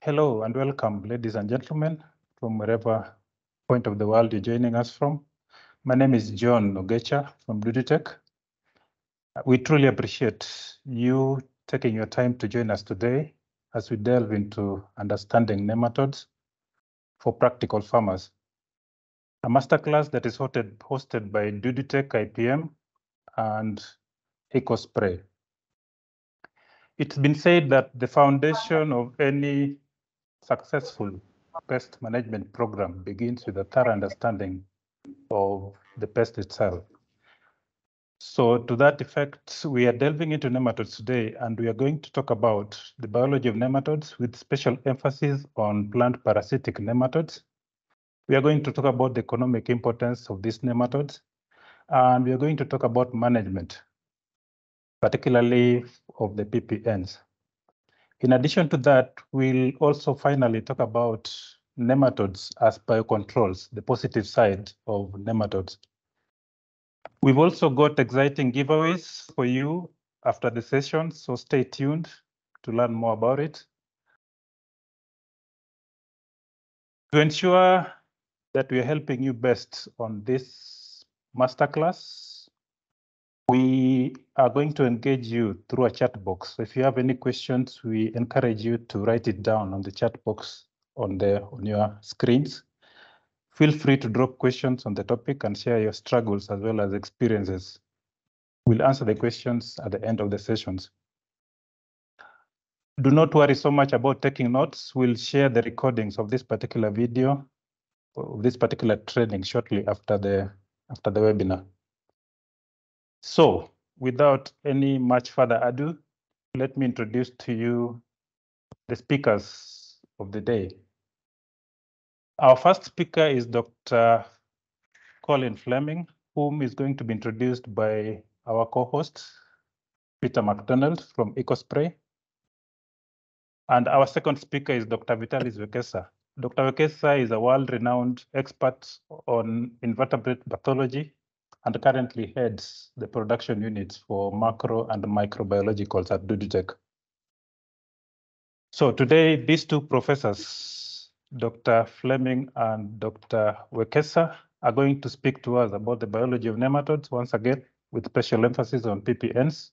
Hello and welcome, ladies and gentlemen, from wherever point of the world you're joining us from. My name is John Ogecha from DuduTech. We truly appreciate you taking your time to join us today as we delve into understanding nematodes for practical farmers. A masterclass that is hosted by DuduTech IPM and EcoSpray. It's been said that the foundation of any successful pest management program begins with a thorough understanding of the pest itself. So to that effect, we are delving into nematodes today, and we are going to talk about the biology of nematodes with special emphasis on plant parasitic nematodes. We are going to talk about the economic importance of these nematodes, and we are going to talk about management, particularly of the PPNs. In addition to that, we'll also finally talk about nematodes as biocontrols, the positive side of nematodes. We've also got exciting giveaways for you after the session, so stay tuned to learn more about it. To ensure that we are helping you best on this masterclass, we are going to engage you through a chat box. So if you have any questions, we encourage you to write it down on the chat box on your screens. Feel free to drop questions on the topic and share your struggles as well as experiences. We'll answer the questions at the end of the sessions. Do not worry so much about taking notes. We'll share the recordings of this particular video, of this particular training shortly after the webinar. So without any much further ado, let me introduce to you the speakers of the day. Our first speaker is Dr. Colin Fleming, whom is going to be introduced by our co-host, Peter McDonald from EcoSpray. And our second speaker is Dr. Vitalis Wekesa. Dr. Wekesa is a world-renowned expert on invertebrate pathology and currently heads the production units for macro and microbiologicals at DuduTech. So today, these two professors, Dr. Fleming and Dr. Wekesa, are going to speak to us about the biology of nematodes, once again, with special emphasis on PPNs.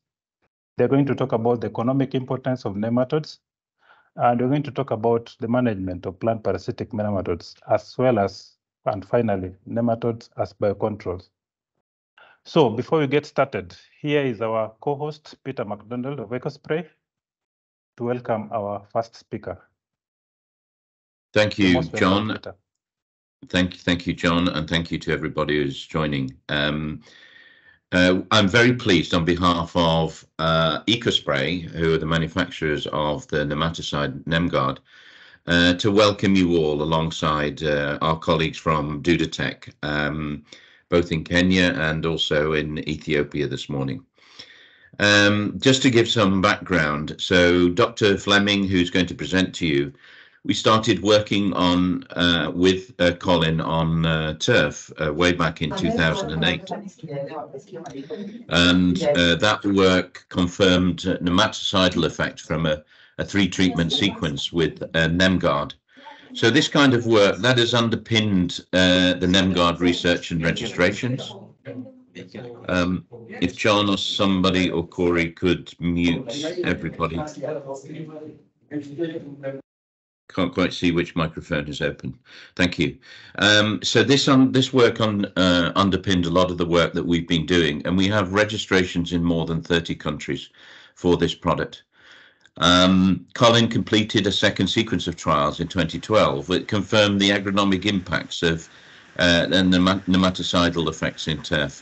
They're going to talk about the economic importance of nematodes, and we're going to talk about the management of plant parasitic nematodes, as well as, and finally, nematodes as biocontrols. So before we get started, here is our co-host, Peter McDonald of EcoSpray, to welcome our first speaker. Thank you, John. Thank you, John, and thank you to everybody who's joining. I'm very pleased on behalf of EcoSpray, who are the manufacturers of the nematicide NemGuard, to welcome you all alongside our colleagues from DuduTech, both in Kenya and also in Ethiopia this morning. Just to give some background, so Dr. Fleming, who's going to present to you, we started working on with Colin on turf way back in 2008, and that work confirmed nematicidal effect from a 3-treatment sequence with NemGuard. So this kind of work that has underpinned the NemGuard research and registrations. If John or somebody or Corey could mute everybody. Can't quite see which microphone is open. Thank you. So this work underpinned a lot of the work that we've been doing, and we have registrations in more than 30 countries for this product. Colin completed a second sequence of trials in 2012 that confirmed the agronomic impacts of nematicidal effects in turf.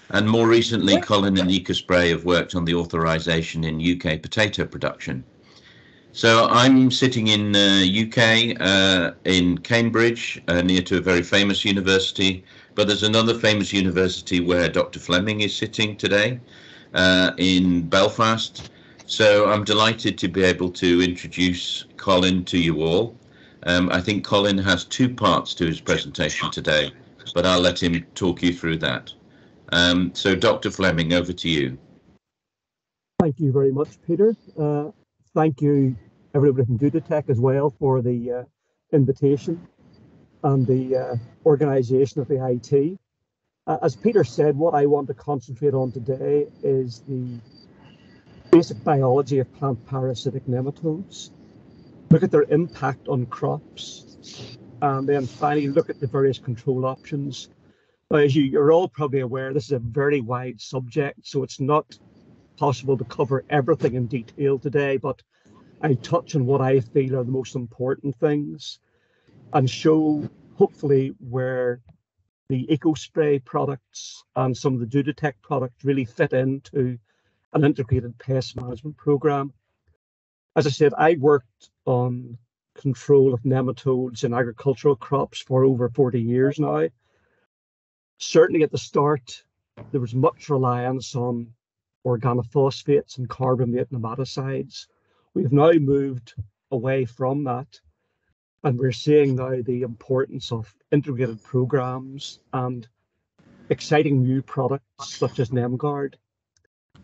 And more recently, Colin and EcoSpray have worked on the authorization in UK potato production. So I'm sitting in UK, in Cambridge, near to a very famous university, but there's another famous university where Dr. Fleming is sitting today, in Belfast. So I'm delighted to be able to introduce Colin to you all. I think Colin has 2 parts to his presentation today, but I'll let him talk you through that. So Dr. Fleming, over to you. Thank you very much, Peter. Thank you everybody from Duditech as well for the invitation and the organisation of the IT. As Peter said, what I want to concentrate on today is the basic biology of plant parasitic nematodes, look at their impact on crops, and then finally look at the various control options. Now, as you're all probably aware, this is a very wide subject, so it's not possible to cover everything in detail today, but I touch on what I feel are the most important things and show, hopefully, where the EcoSpray products and some of the Duditech products really fit into an integrated pest management program. As I said, I worked on control of nematodes in agricultural crops for over 40 years now. Certainly at the start, there was much reliance on organophosphates and carbamate nematicides. We've now moved away from that, and we're seeing now the importance of integrated programs and exciting new products such as NemGuard.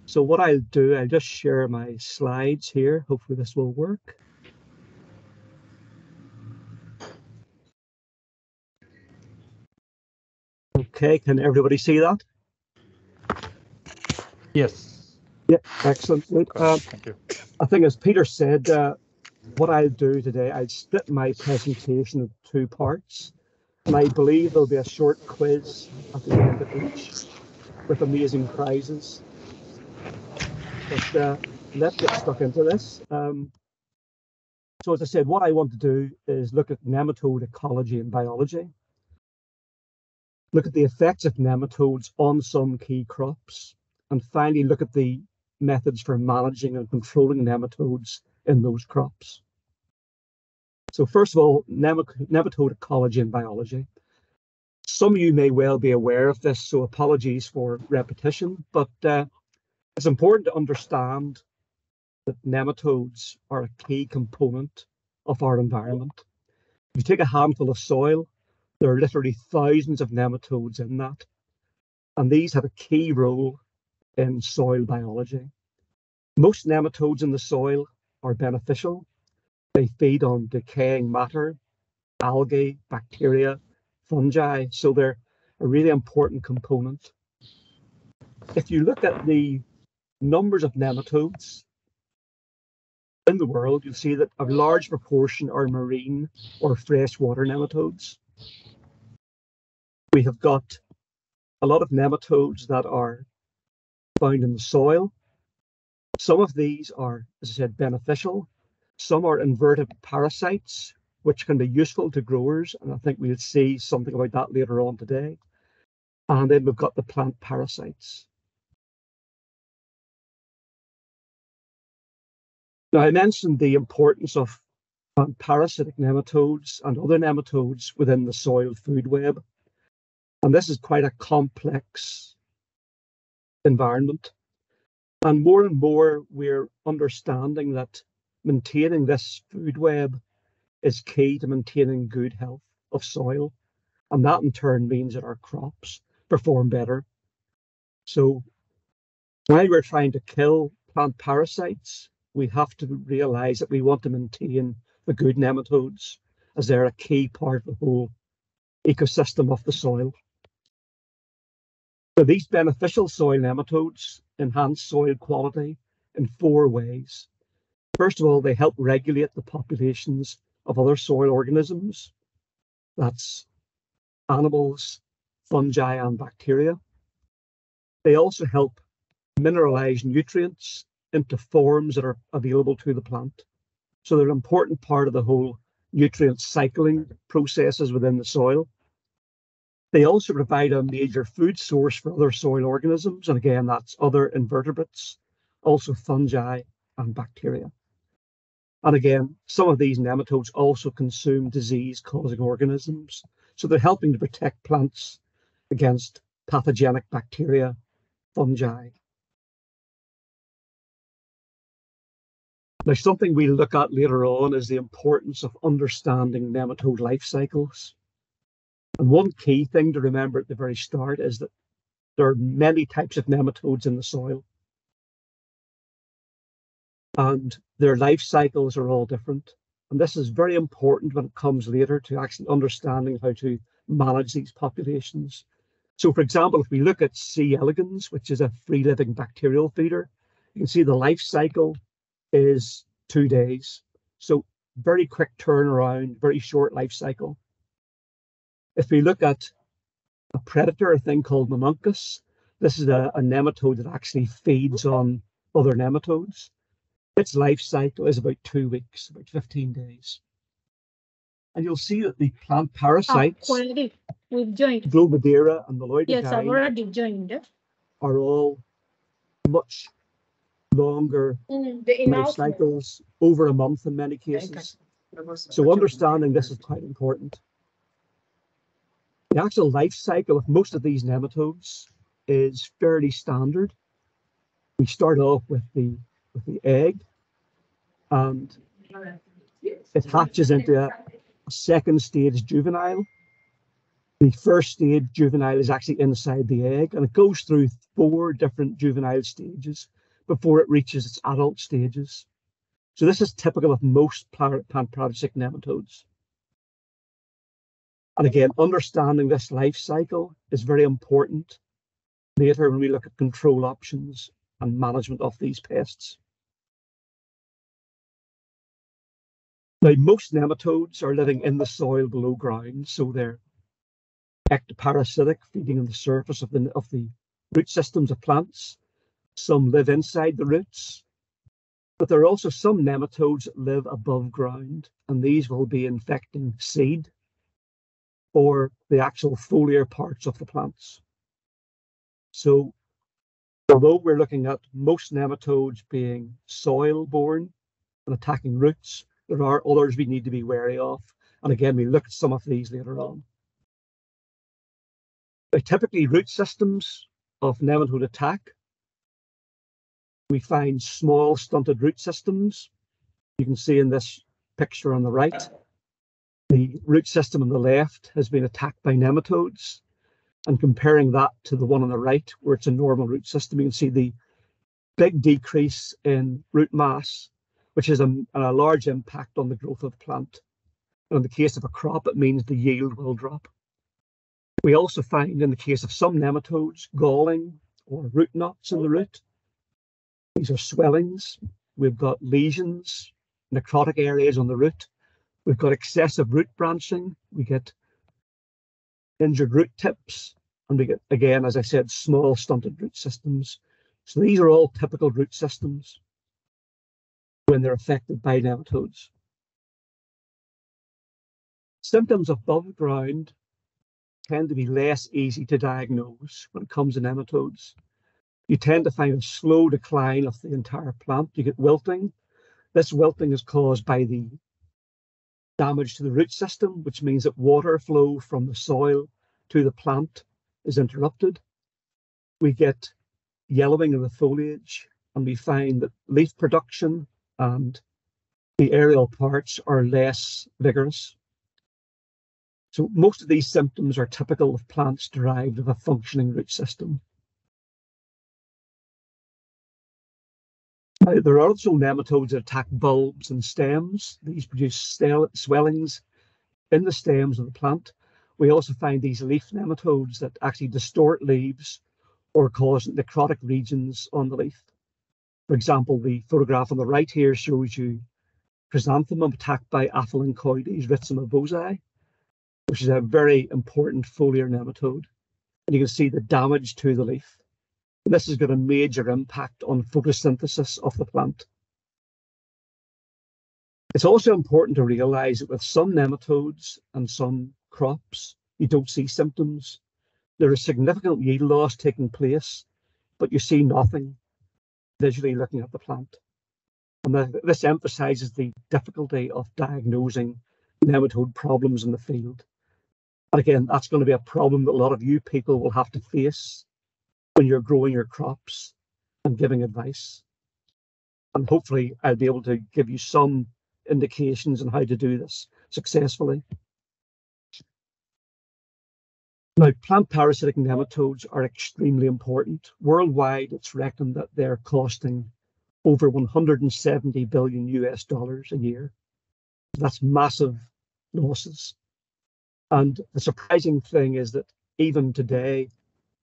So what I'll do, I'll just share my slides here. Hopefully this will work. Okay, can everybody see that? Yes. Yeah, excellent. Thank you. I think, as Peter said, what I'll do today, I'll split my presentation into two parts, and I believe there'll be a short quiz at the end of each with amazing prizes. But let's get stuck into this. So as I said, what I want to do is look at nematode ecology and biology, look at the effects of nematodes on some key crops, and finally look at the methods for managing and controlling nematodes in those crops. So first of all, nematode ecology and biology. Some of you may well be aware of this, so apologies for repetition, but it's important to understand that nematodes are a key component of our environment. If you take a handful of soil, there are literally thousands of nematodes in that, and these have a key role in soil biology. Most nematodes in the soil are beneficial. They feed on decaying matter, algae, bacteria, fungi, so they're a really important component. If you look at the numbers of nematodes in the world, you'll see that a large proportion are marine or freshwater nematodes. We have got a lot of nematodes that are found in the soil. Some of these are, as I said, beneficial. Some are inverted parasites, which can be useful to growers, and I think we'll see something about that later on today. And then we've got the plant parasites. Now, I mentioned the importance of parasitic nematodes and other nematodes within the soil food web. And this is quite a complex environment. And more, we're understanding that maintaining this food web is key to maintaining good health of soil. And that in turn means that our crops perform better. So while we're trying to kill plant parasites, we have to realize that we want to maintain the good nematodes, as they're a key part of the whole ecosystem of the soil. So these beneficial soil nematodes enhance soil quality in 4 ways. First of all, they help regulate the populations of other soil organisms. That's animals, fungi, and bacteria. They also help mineralize nutrients into forms that are available to the plant. So they're an important part of the whole nutrient cycling processes within the soil. They also provide a major food source for other soil organisms, and again, that's other invertebrates, also fungi and bacteria. And again, some of these nematodes also consume disease-causing organisms, so they're helping to protect plants against pathogenic bacteria, fungi. Now, something we'll look at later on is the importance of understanding nematode life cycles. And one key thing to remember at the very start is that there are many types of nematodes in the soil. and their life cycles are all different. And this is very important when it comes later to actually understanding how to manage these populations. So, for example, if we look at C. elegans, which is a free-living bacterial feeder, you can see the life cycle is 2 days. So very quick turnaround, very short life cycle. If we look at a predator, a thing called Monunchus, this is a nematode that actually feeds on other nematodes. Its life cycle is about 2 weeks, about 15 days. And you'll see that the plant parasites, we've joined. Globigerina and Meloididae, yes, I've already joined. Are all much longer life cycles, over a month in many cases. So understanding this is quite important. The actual life cycle of most of these nematodes is fairly standard. We start off with the egg, and it hatches into a second stage juvenile. The first stage juvenile is actually inside the egg, and it goes through 4 different juvenile stages before it reaches its adult stages. So this is typical of most plant parasitic nematodes. And again, understanding this life cycle is very important later when we look at control options and management of these pests. Now, most nematodes are living in the soil below ground, so they're ectoparasitic, feeding on the surface of the root systems of plants. Some live inside the roots, but there are also some nematodes that live above ground, and these will be infecting seed or the actual foliar parts of the plants. So although we're looking at most nematodes being soil-borne and attacking roots, there are others we need to be wary of. And again, we look at some of these later on. Now, typically, root systems of nematode attack, we find small stunted root systems. You can see in this picture on the right, the root system on the left has been attacked by nematodes. And comparing that to the one on the right, where it's a normal root system, you can see the big decrease in root mass, which is a large impact on the growth of the plant. And in the case of a crop, it means the yield will drop. We also find in the case of some nematodes, galling or root knots in the root. These are swellings. We've got lesions, necrotic areas on the root. We've got excessive root branching. We get injured root tips. And we get, again, as I said, small stunted root systems. So these are all typical root systems when they're affected by nematodes. Symptoms above ground tend to be less easy to diagnose when it comes to nematodes. You tend to find a slow decline of the entire plant. You get wilting. This wilting is caused by the damage to the root system, which means that water flow from the soil to the plant is interrupted. We get yellowing of the foliage, and we find that leaf production and the aerial parts are less vigorous. So most of these symptoms are typical of plants derived of a functioning root system. Now, there are also nematodes that attack bulbs and stems. These produce swellings in the stems of the plant. We also find these leaf nematodes that actually distort leaves or cause necrotic regions on the leaf. For example, the photograph on the right here shows you chrysanthemum attacked by Aphelincoides rhizomabozae, which is a very important foliar nematode. And you can see the damage to the leaf. And this has got a major impact on photosynthesis of the plant. It's also important to realize that with some nematodes and some crops, you don't see symptoms. There is significant yield loss taking place, but you see nothing visually looking at the plant. And this emphasizes the difficulty of diagnosing nematode problems in the field. And again, that's going to be a problem that a lot of you people will have to face when you're growing your crops and giving advice. And hopefully I'll be able to give you some indications on how to do this successfully. Now, plant parasitic nematodes are extremely important. Worldwide, it's reckoned that they're costing over 170 billion US dollars a year. That's massive losses. And the surprising thing is that even today,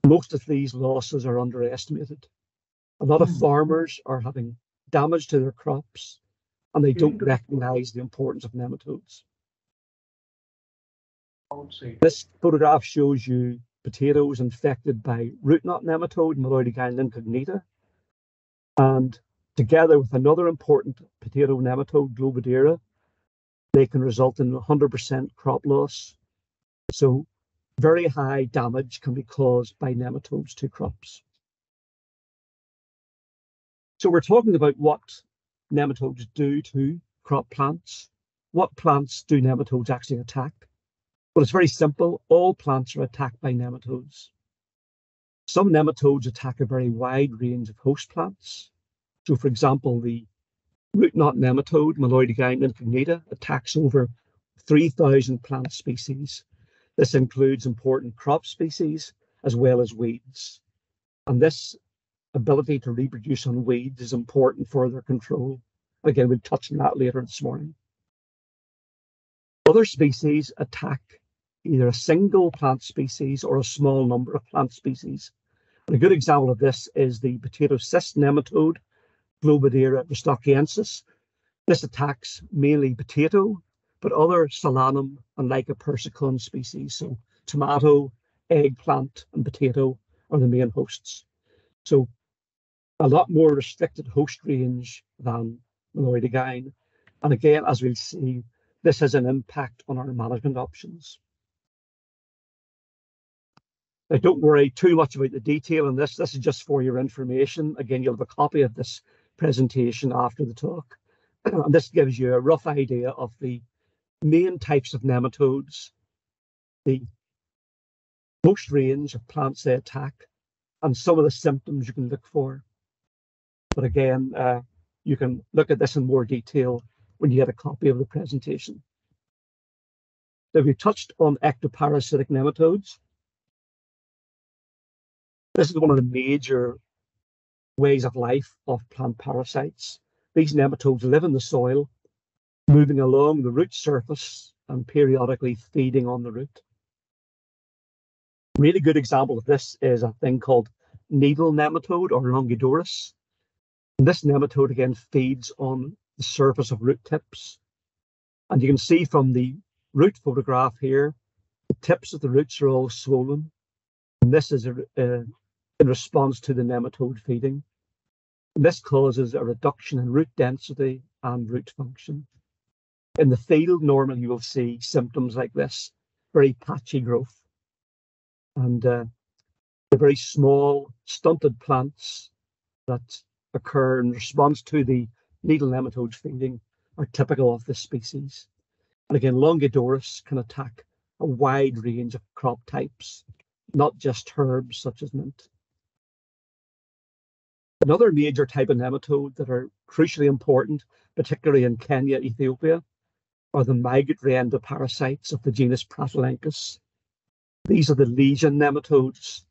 most of these losses are underestimated. A lot of farmers are having damage to their crops, and they don't recognize the importance of nematodes. This photograph shows you potatoes infected by root knot nematode, Meloidogyne incognita. And together with another important potato nematode, Globidera, they can result in 100% crop loss. So very high damage can be caused by nematodes to crops. So we're talking about what nematodes do to crop plants. What plants do nematodes actually attack? Well, it's very simple. All plants are attacked by nematodes. Some nematodes attack a very wide range of host plants. So, for example, the root knot nematode, Meloidogyne incognita, attacks over 3,000 plant species. This includes important crop species as well as weeds. And this ability to reproduce on weeds is important for their control. Again, we'll touch on that later this morning. Other species attack either a single plant species or a small number of plant species. And a good example of this is the potato cyst nematode, Globidera rostockiensis. This attacks mainly potato, but other solanum and Lycopersicon species. So tomato, eggplant, and potato are the main hosts. So a lot more restricted host range than Meloidogyne. And again, as we'll see, this has an impact on our management options. Now, don't worry too much about the detail in this. This is just for your information. Again, you'll have a copy of this presentation after the talk. And this gives you a rough idea of the main types of nematodes, the host range of plants they attack, and some of the symptoms you can look for. But again, you can look at this in more detail when you get a copy of the presentation. Now, we touched on ectoparasitic nematodes. This is one of the major ways of life of plant parasites. These nematodes live in the soil, moving along the root surface and periodically feeding on the root. A really good example of this is a thing called needle nematode or Longidorus. And this nematode again feeds on the surface of root tips. And you can see from the root photograph here, the tips of the roots are all swollen. And this is in response to the nematode feeding. And this causes a reduction in root density and root function. In the field, normally you will see symptoms like this, very patchy growth. And the very small, stunted plants that occur in response to the needle nematode feeding are typical of this species. And again, Longidorus can attack a wide range of crop types, not just herbs such as mint. Another major type of nematode that are crucially important, particularly in Kenya, Ethiopia, are the migratory endoparasites of the genus Pratelenchus. These are the lesion nematodes.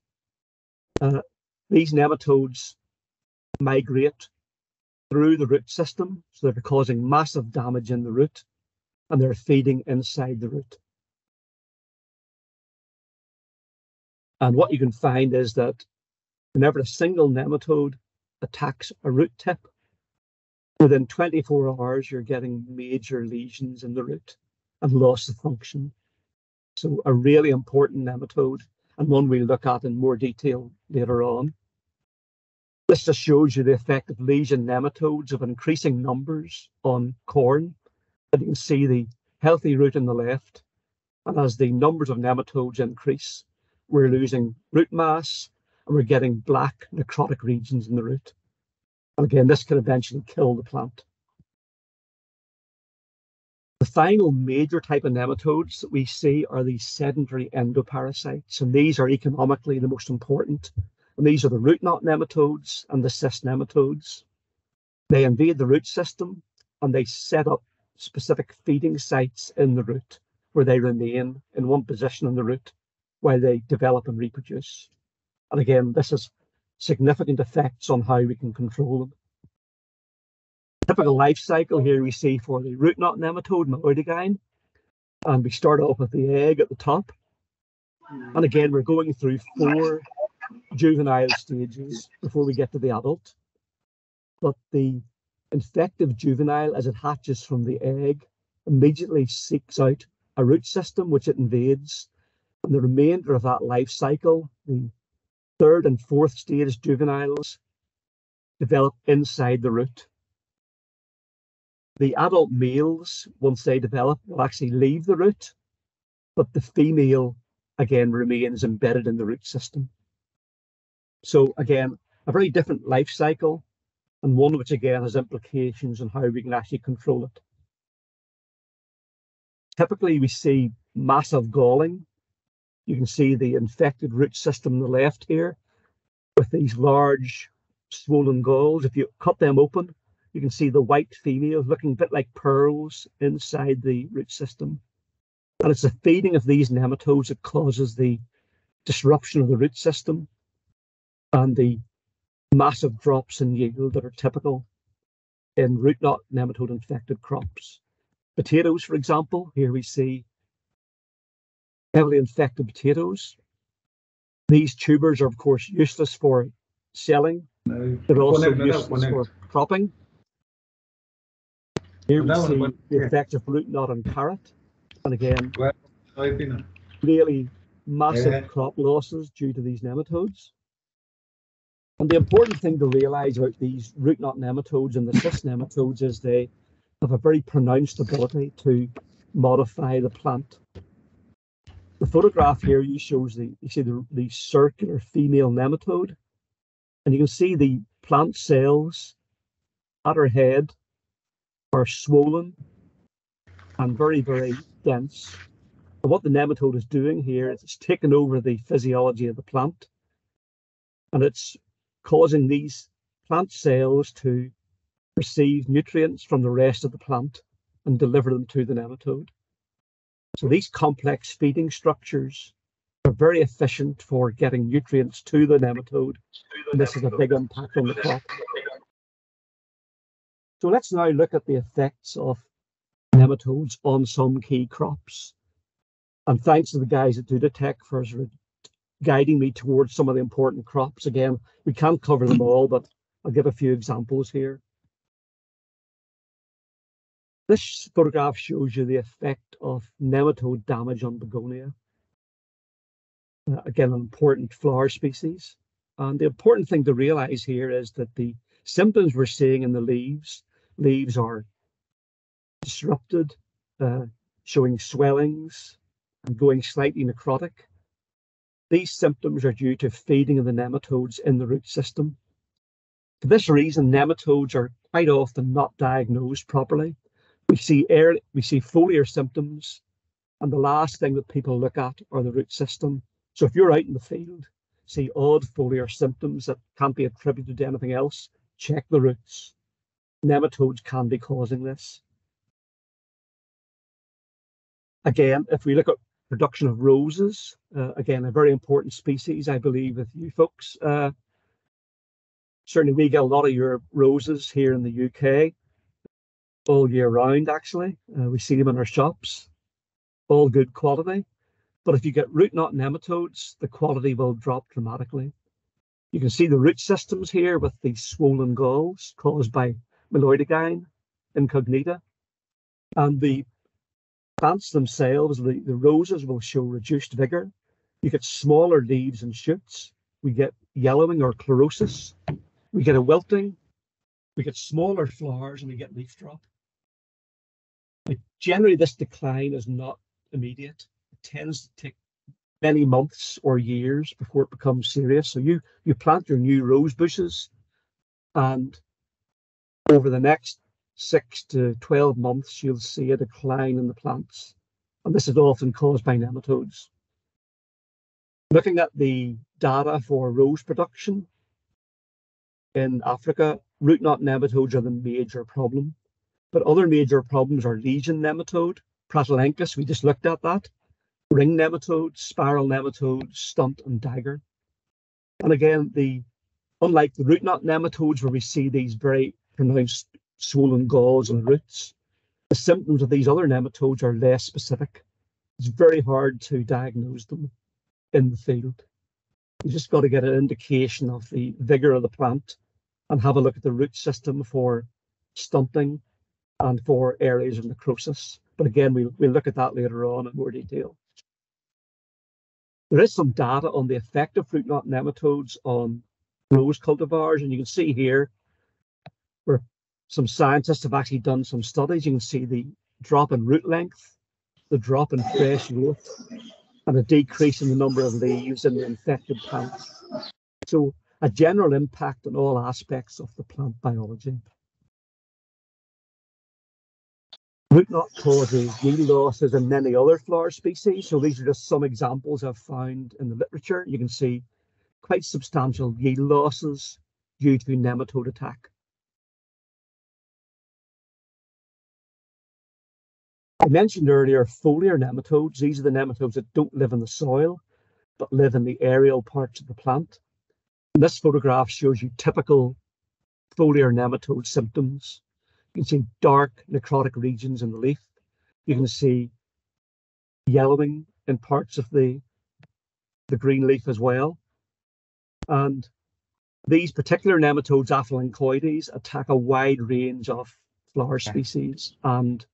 These nematodes migrate through the root system, so they're causing massive damage in the root, and they're feeding inside the root. And what you can find is that whenever a single nematode attacks a root tip, within 24 hours, you're getting major lesions in the root and loss of function. So a really important nematode, and one we'll look at in more detail later on. This just shows you the effect of lesion nematodes of increasing numbers on corn. And you can see the healthy root on the left. And as the numbers of nematodes increase, we're losing root mass and we're getting black necrotic regions in the root. And again, this can eventually kill the plant. The final major type of nematodes that we see are these sedentary endoparasites, and these are economically the most important. And these are the root knot nematodes and the cyst nematodes. They invade the root system and they set up specific feeding sites in the root where they remain in one position in the root while they develop and reproduce. And again, this has significant effects on how we can control them. typical life cycle here we see for the root knot nematode, Meloidogyne. And we start off with the egg at the top. And again, we're going through 4 juvenile stages before we get to the adult. But the infective juvenile, as it hatches from the egg, immediately seeks out a root system which it invades. And the remainder of that life cycle, the 3rd and 4th stage juveniles, develop inside the root. The adult males, once they develop, will actually leave the root, but the female, again, remains embedded in the root system. So again, a very different life cycle, and one which again has implications on how we can actually control it. Typically, we see massive galling. You can see the infected root system on the left here with these large swollen galls. If you cut them open, you can see the white females looking a bit like pearls inside the root system. And it's the feeding of these nematodes that causes the disruption of the root system and the massive drops in yield that are typical in root knot nematode infected crops. Potatoes, for example, here we see heavily infected potatoes. These tubers are, of course, useless for selling. They're also useless for cropping. Here we see the effect of root knot on carrot. And again, really massive crop losses due to these nematodes. And the important thing to realize about these root knot nematodes and the cyst nematodes is they have a very pronounced ability to modify the plant. The photograph here shows the circular female nematode, and you can see the plant cells at her head are swollen and very, very dense. And what the nematode is doing here is it's taking over the physiology of the plant, and it's causing these plant cells to receive nutrients from the rest of the plant and deliver them to the nematode. So these complex feeding structures are very efficient for getting nutrients to the nematode, and this has a big impact on the crop. So let's now look at the effects of nematodes on some key crops. And thanks to the guys at Duditech for guiding me towards some of the important crops. Again, we can't cover them all, but I'll give a few examples here. This photograph shows you the effect of nematode damage on begonia. Again, an important flower species. And the important thing to realize here is that the symptoms we're seeing in the leaves are disrupted, showing swellings and going slightly necrotic. These symptoms are due to feeding of the nematodes in the root system. For this reason, nematodes are quite often not diagnosed properly. We see foliar symptoms, and the last thing that people look at are the root system. So if you're out in the field, see odd foliar symptoms that can't be attributed to anything else, check the roots. Nematodes can be causing this. Again, if we look at production of roses, again, a very important species, I believe, with you folks. Certainly we get a lot of your roses here in the UK, all year round, actually. We see them in our shops, all good quality. But if you get root knot nematodes, the quality will drop dramatically. You can see the root systems here with these swollen galls caused by Meloidogyne incognita. And the plants themselves, the roses, will show reduced vigor. You get smaller leaves and shoots. We get yellowing or chlorosis. We get a wilting. We get smaller flowers, and we get leaf drop. But generally, this decline is not immediate. It tends to take many months or years before it becomes serious. So you plant your new rose bushes, and over the next 6 to 12 months, you'll see a decline in the plants. And this is often caused by nematodes. Looking at the data for rose production in Africa, root knot nematodes are the major problem. But other major problems are lesion nematode, Pratelanchus, we just looked at that, ring nematodes, spiral nematodes, stunt and dagger. And again, unlike the root knot nematodes where we see these very pronounced swollen galls and roots. The symptoms of these other nematodes are less specific. It's very hard to diagnose them in the field. You just got to get an indication of the vigor of the plant and have a look at the root system for stunting and for areas of necrosis. But again, we'll look at that later on in more detail. There is some data on the effect of root knot nematodes on rose cultivars, and you can see here where some scientists have actually done some studies. You can see the drop in root length, the drop in fresh growth, and a decrease in the number of leaves in the infected plants. So a general impact on all aspects of the plant biology. Root knot causes yield losses in many other flower species. So these are just some examples I've found in the literature. You can see quite substantial yield losses due to nematode attack. I mentioned earlier foliar nematodes. These are the nematodes that don't live in the soil, but live in the aerial parts of the plant. And this photograph shows you typical foliar nematode symptoms. You can see dark necrotic regions in the leaf. You can see yellowing in parts of the green leaf as well. And these particular nematodes, Aphelincoides, attack a wide range of flower species and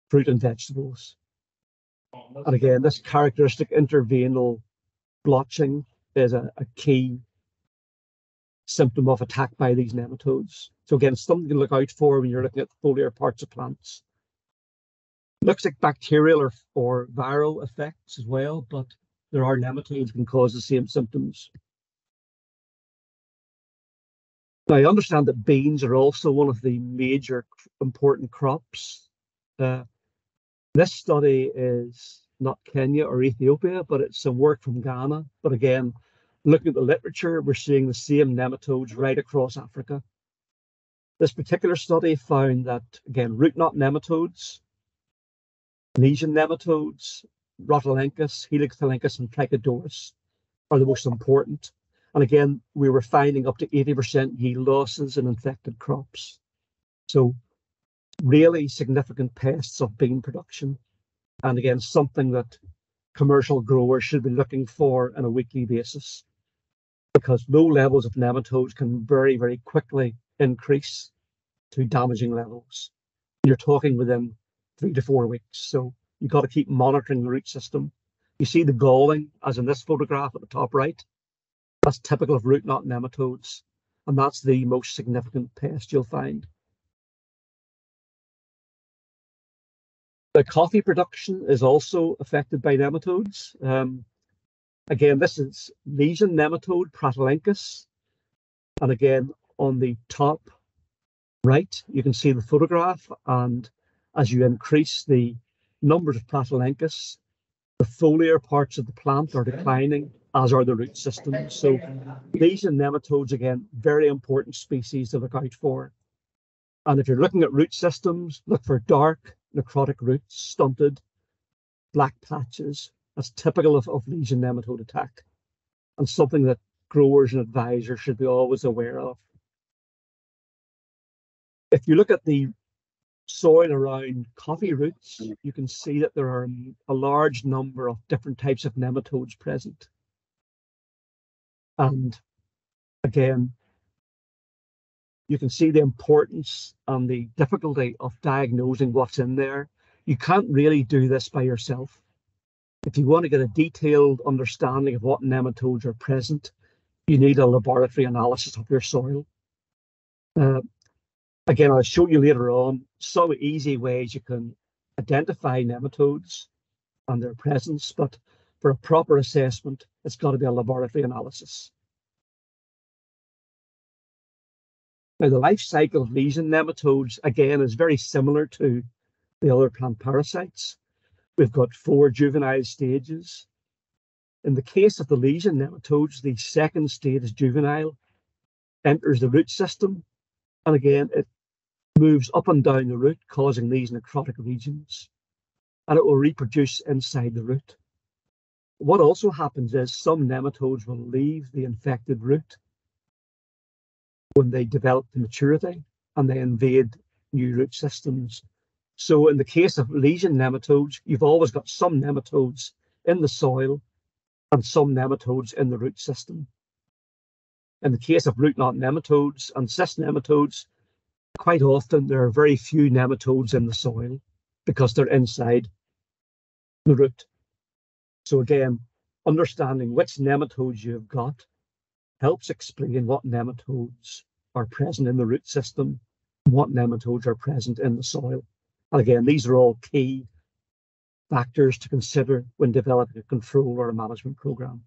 fruit and vegetables. And again, this characteristic interveinal blotching is a key symptom of attack by these nematodes. So again, it's something to look out for when you're looking at foliar parts of plants. Looks like bacterial or viral effects as well, but there are nematodes that can cause the same symptoms. Now, I understand that beans are also one of the major important crops. This study is not Kenya or Ethiopia, but it's some work from Ghana. But again, looking at the literature, we're seeing the same nematodes right across Africa. This particular study found that, again, root knot nematodes, lesion nematodes, Rhotilencus, Helixthalenchus, and Trichodorus are the most important. And again, we were finding up to 80% yield losses in infected crops. So really significant pests of bean production. And again, something that commercial growers should be looking for on a weekly basis, because low levels of nematodes can very, very quickly increase to damaging levels. You're talking within 3 to 4 weeks. So you've got to keep monitoring the root system. You see the galling, as in this photograph at the top right. That's typical of root knot nematodes, and that's the most significant pest you'll find. The coffee production is also affected by nematodes. Again, this is lesion nematode, Pratilencus. And again, on the top right, you can see the photograph. And as you increase the numbers of Pratilencus, the foliar parts of the plant are declining, as are the root systems. So lesion nematodes, again, very important species to look out for. And if you're looking at root systems, look for dark necrotic roots, stunted, black patches. That's typical of lesion nematode attack, and something that growers and advisors should be always aware of. If you look at the soil around coffee roots, you can see that there are a large number of different types of nematodes present. And again, you can see the importance and the difficulty of diagnosing what's in there. You can't really do this by yourself. If you want to get a detailed understanding of what nematodes are present, you need a laboratory analysis of your soil. Again, I'll show you later on some easy ways you can identify nematodes and their presence, but for a proper assessment, it's got to be a laboratory analysis. Now, the life cycle of lesion nematodes, again, is very similar to the other plant parasites. We've got 4 juvenile stages. In the case of the lesion nematodes, the second stage, juvenile, enters the root system. And again, it moves up and down the root, causing these necrotic regions. And it will reproduce inside the root. What also happens is some nematodes will leave the infected root when they develop to maturity, and they invade new root systems. So in the case of lesion nematodes, you've always got some nematodes in the soil and some nematodes in the root system. In the case of root knot nematodes and cyst nematodes, quite often there are very few nematodes in the soil because they're inside the root. So again, understanding which nematodes you've got helps explain what nematodes are present in the root system and what nematodes are present in the soil. And again, these are all key factors to consider when developing a control or a management program.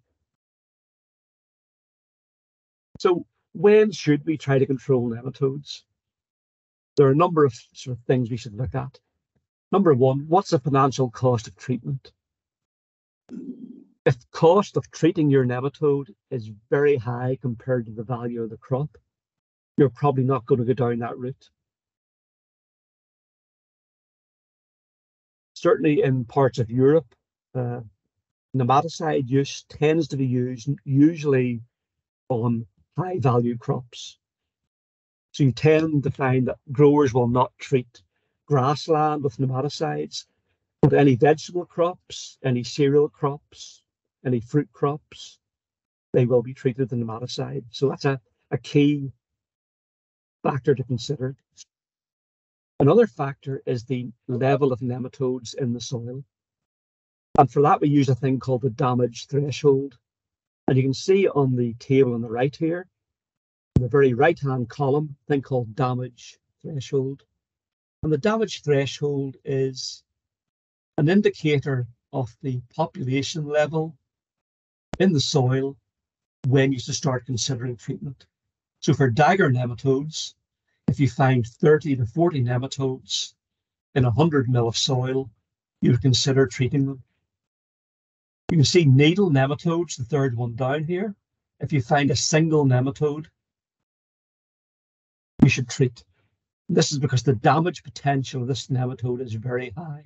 So when should we try to control nematodes? There are a number of sort of things we should look at. Number one, what's the financial cost of treatment? If the cost of treating your nematode is very high compared to the value of the crop, you're probably not going to go down that route. Certainly in parts of Europe, nematicide use tends to be used usually on high value crops. So you tend to find that growers will not treat grassland with nematicides, but any vegetable crops, any cereal crops, any fruit crops, they will be treated with nematicide. So that's a key factor to consider. Another factor is the level of nematodes in the soil. And for that, we use a thing called the damage threshold. And you can see on the table on the right here, in the very right-hand column, a thing called damage threshold. And the damage threshold is an indicator of the population level in the soil when you should start considering treatment. So for dagger nematodes, if you find 30 to 40 nematodes in 100 ml of soil, you would consider treating them. You can see needle nematodes, the third one down here. If you find a single nematode, you should treat. This is because the damage potential of this nematode is very high.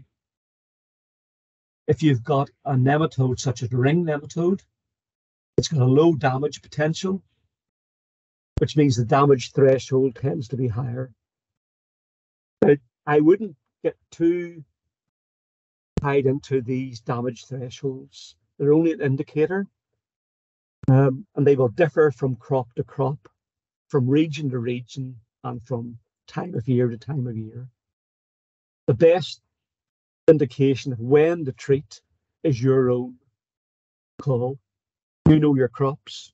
If you've got a nematode such as ring nematode, it's got a low damage potential, which means the damage threshold tends to be higher. But I wouldn't get too tied into these damage thresholds. They're only an indicator, and they will differ from crop to crop, from region to region, and from time of year to time of year. The best indication of when to treat is your own call. You know your crops,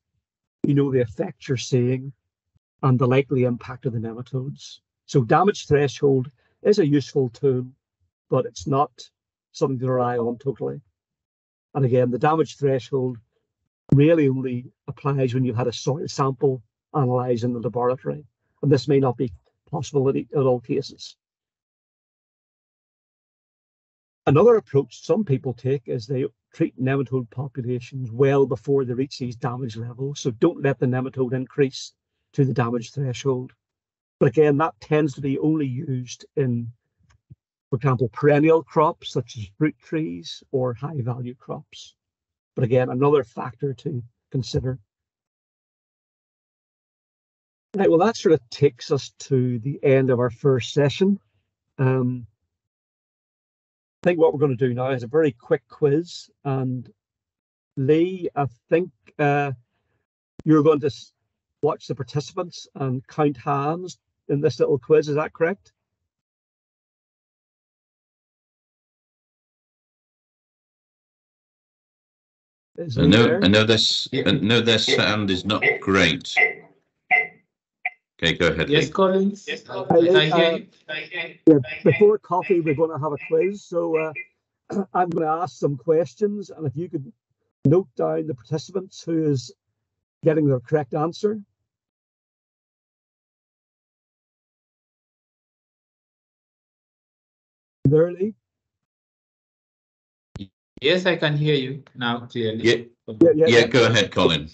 you know the effect you're seeing, and the likely impact of the nematodes. So damage threshold is a useful tool, but it's not something to rely on totally. And again, the damage threshold really only applies when you've had a soil sample analysed in the laboratory, and this may not be possible in all cases. Another approach some people take is they treat nematode populations well before they reach these damage levels. So don't let the nematode increase to the damage threshold. But again, that tends to be only used in, for example, perennial crops such as fruit trees or high value crops. But again, another factor to consider. Right, well, that sort of takes us to the end of our first session. I think what we're going to do now is a very quick quiz. And Lee, I think you're going to watch the participants and count hands in this little quiz. Is that correct? I know their sound is not great. Okay, go ahead. Yes, Lee. Colin. Yes, I hear you. Yeah, before coffee, we're going to have a quiz. So I'm going to ask some questions, and if you could note down the participants who is getting their correct answer. There, Lee? Yes, I can hear you now clearly. Yeah, go ahead, Colin.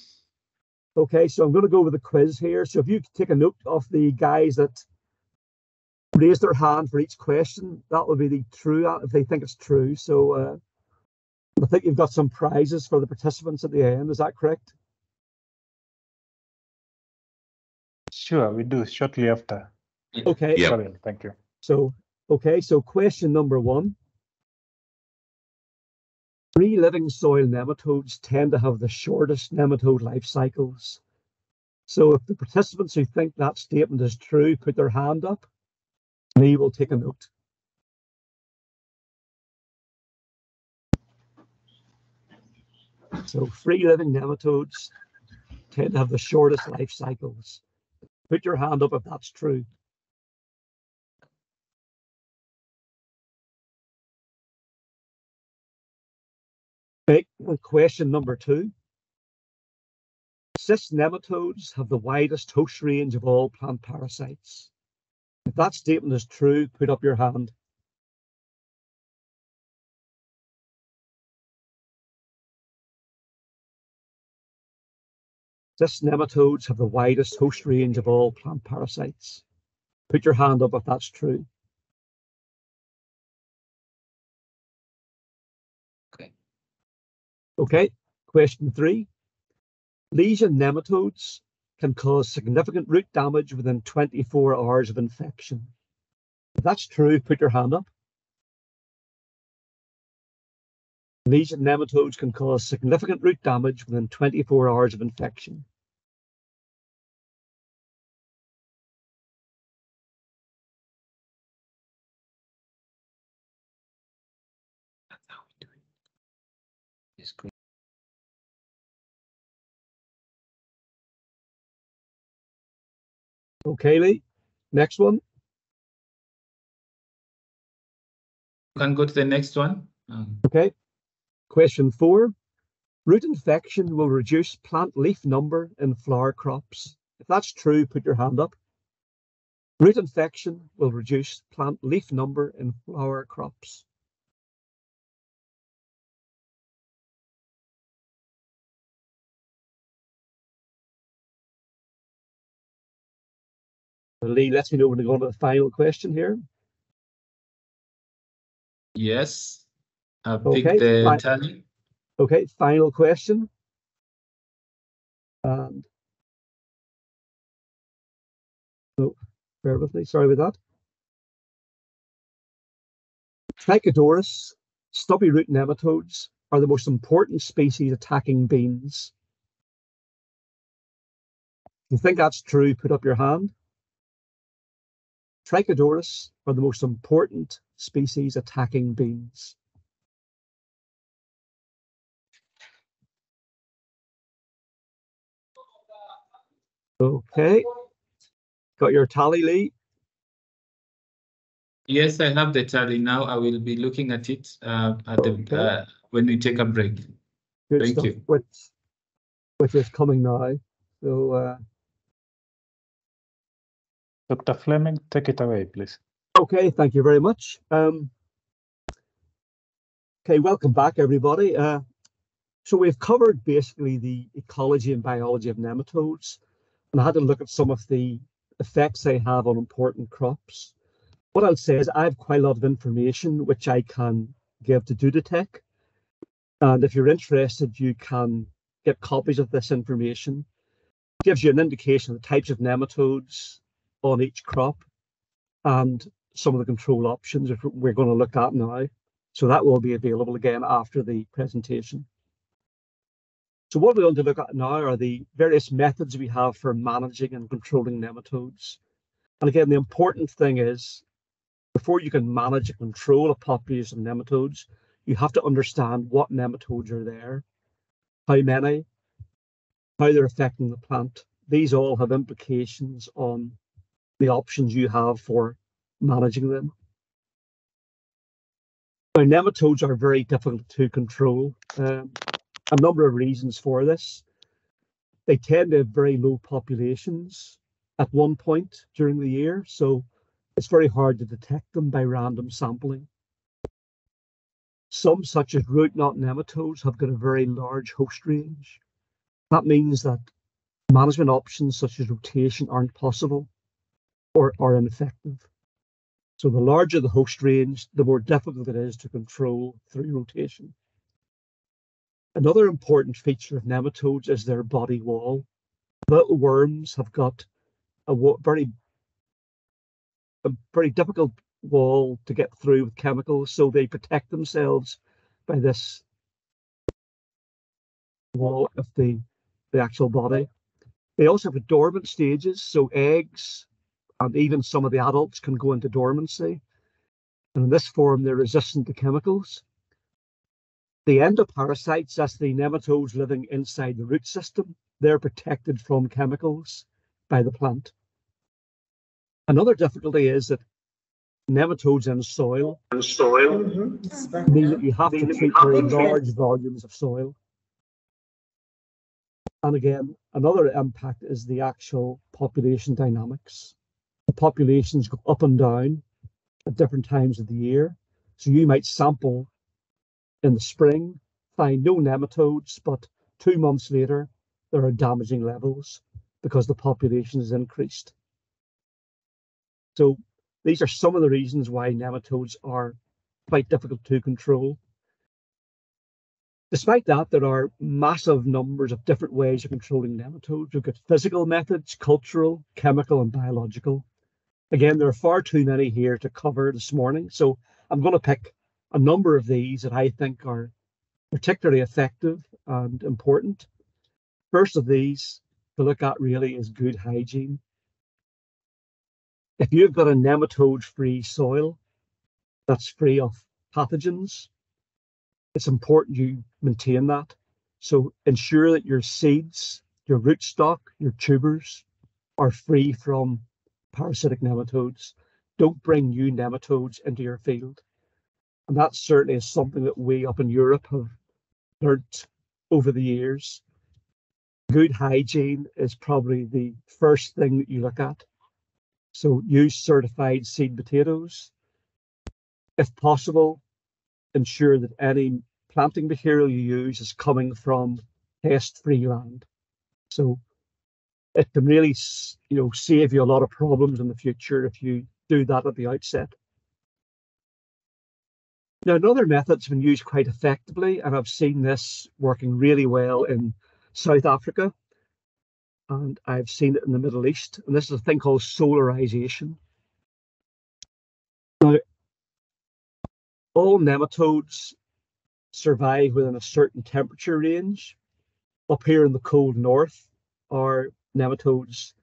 Okay, so I'm going to go with the quiz here. So if you could take a note of the guys that raise their hand for each question, that will be the true, if they think it's true. So I think you've got some prizes for the participants at the end. Is that correct? Sure, we do shortly after. Okay. Yeah. Brilliant, thank you. So, okay, so question number 1. Free living soil nematodes tend to have the shortest nematode life cycles. So if the participants who think that statement is true put their hand up, me will take a note. So free living nematodes tend to have the shortest life cycles. Put your hand up if that's true. Okay, question number 2. Cyst nematodes have the widest host range of all plant parasites. If that statement is true, put up your hand. Cyst nematodes have the widest host range of all plant parasites. Put your hand up if that's true. Okay, question 3. Lesion nematodes can cause significant root damage within 24 hours of infection. If that's true, put your hand up. Lesion nematodes can cause significant root damage within 24 hours of infection. That's how we do it. It's great. Okay, Lee. Next one. You can go to the next one. Okay. Question 4. Root infection will reduce plant leaf number in flower crops. If that's true, put your hand up. Root infection will reduce plant leaf number in flower crops. Lee, let me know when to go on to the final question here. Yes. I'll pick the tally. Okay, final question. And oh, bear with me, sorry about that. Trichodorus, stubby root nematodes, are the most important species attacking beans. If you think that's true, put up your hand. Trichodorus are the most important species attacking beans. Okay, got your tally, Lee? Yes, I have the tally now. I will be looking at it when we take a break. Good Thank stuff, you. Which is coming now. So, Dr. Fleming, take it away, please. Okay, thank you very much. Okay, welcome back, everybody. So we've covered basically the ecology and biology of nematodes, and I had to look at some of the effects they have on important crops. What I'll say is I have quite a lot of information which I can give to Duditech, and if you're interested, you can get copies of this information. It gives you an indication of the types of nematodes on each crop and some of the control options if we're going to look at now. So that will be available again after the presentation. So what we're going to look at now are the various methods we have for managing and controlling nematodes. And again, the important thing is, before you can manage and control a population of nematodes, you have to understand what nematodes are there, how many, how they're affecting the plant. These all have implications on the options you have for managing them. Now, nematodes are very difficult to control. A number of reasons for this. They tend to have very low populations at one point during the year, so it's very hard to detect them by random sampling. Some, such as root knot nematodes, have got a very large host range. That means that management options such as rotation aren't possible or are ineffective. So the larger the host range, the more difficult it is to control through rotation. Another important feature of nematodes is their body wall. Little worms have got a very a very difficult wall to get through with chemicals, so they protect themselves by this wall of the actual body. They also have dormant stages, so eggs and even some of the adults can go into dormancy. And in this form, they're resistant to chemicals. The endoparasites, that's the nematodes living inside the root system, they're protected from chemicals by the plant. Another difficulty is that nematodes in soil mean that you have to treat very large volumes of soil. And again, another impact is the actual population dynamics. The populations go up and down at different times of the year. So you might sample in the spring, find no nematodes, but 2 months later, there are damaging levels because the population is increased. So these are some of the reasons why nematodes are quite difficult to control. Despite that, there are massive numbers of different ways of controlling nematodes. We've got physical methods, cultural, chemical, and biological. Again, there are far too many here to cover this morning, so I'm going to pick a number of these that I think are particularly effective and important. First of these to look at really is good hygiene. If you've got a nematode-free soil that's free of pathogens, it's important you maintain that. So ensure that your seeds, your rootstock, your tubers are free from parasitic nematodes. Don't bring new nematodes into your field. And that certainly is something that we up in Europe have learnt over the years. Good hygiene is probably the first thing that you look at. So use certified seed potatoes. If possible, ensure that any planting material you use is coming from pest-free land. So it can really, save you a lot of problems in the future if you do that at the outset. Now, another method's been used quite effectively, and I've seen this working really well in South Africa, and I've seen it in the Middle East, and this is a thing called solarization. Now, all nematodes survive within a certain temperature range. Up here in the cold north, our nematodes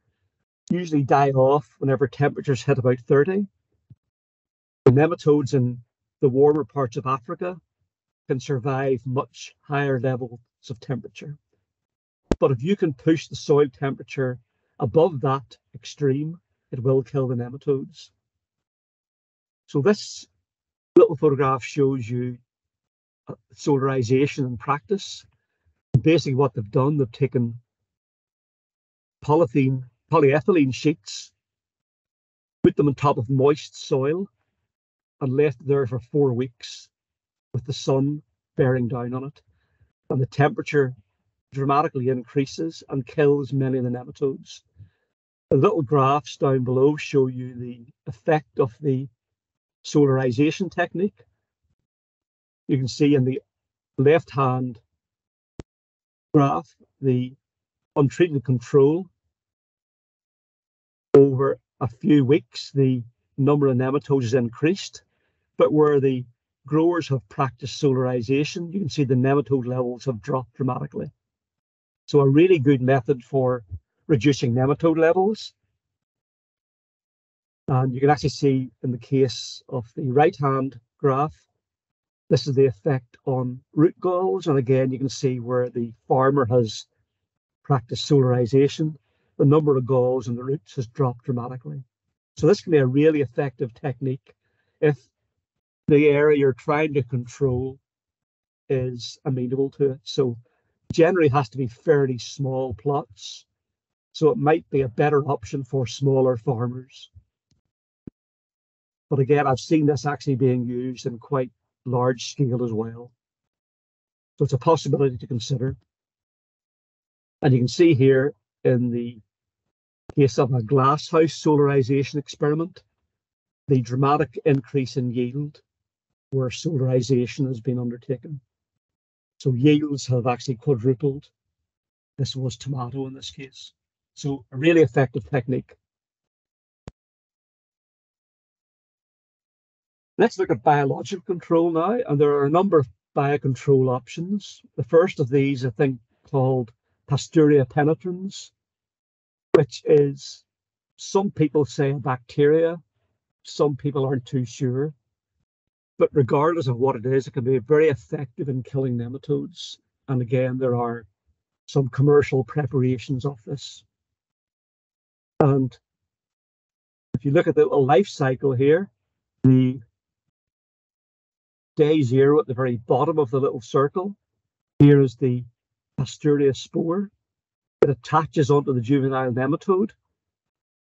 usually die off whenever temperatures hit about 30. The nematodes in the warmer parts of Africa can survive much higher levels of temperature. But if you can push the soil temperature above that extreme, it will kill the nematodes. So this little photograph shows you solarization in practice. Basically what they've done, they've taken polyethylene sheets, put them on top of moist soil, and left it there for 4 weeks with the sun bearing down on it. And the temperature dramatically increases and kills many of the nematodes. The little graphs down below show you the effect of the solarization technique. You can see in the left-hand graph the untreated control. Over a few weeks, the number of nematodes is increased, but where the growers have practiced solarization, you can see the nematode levels have dropped dramatically. So a really good method for reducing nematode levels. And you can actually see in the case of the right-hand graph, this is the effect on root galls. And again, you can see where the farmer has practiced solarization, the number of galls in the roots has dropped dramatically. So this can be a really effective technique if the area you're trying to control is amenable to it. So generally has to be fairly small plots. So it might be a better option for smaller farmers. But again, I've seen this actually being used in quite large scale as well. So it's a possibility to consider. And you can see here in the case of a glasshouse solarization experiment, the dramatic increase in yield where solarization has been undertaken. So yields have actually quadrupled. This was tomato in this case. So a really effective technique. Let's look at biological control now, and there are a number of biocontrol options. The first of these, I think, called Pasteuria penetrans, which is, some people say a bacteria, some people aren't too sure. But regardless of what it is, it can be very effective in killing nematodes. And again, there are some commercial preparations of this. And if you look at the life cycle here, the day 0 at the very bottom of the little circle, here is the Pasteuria spore. It attaches onto the juvenile nematode.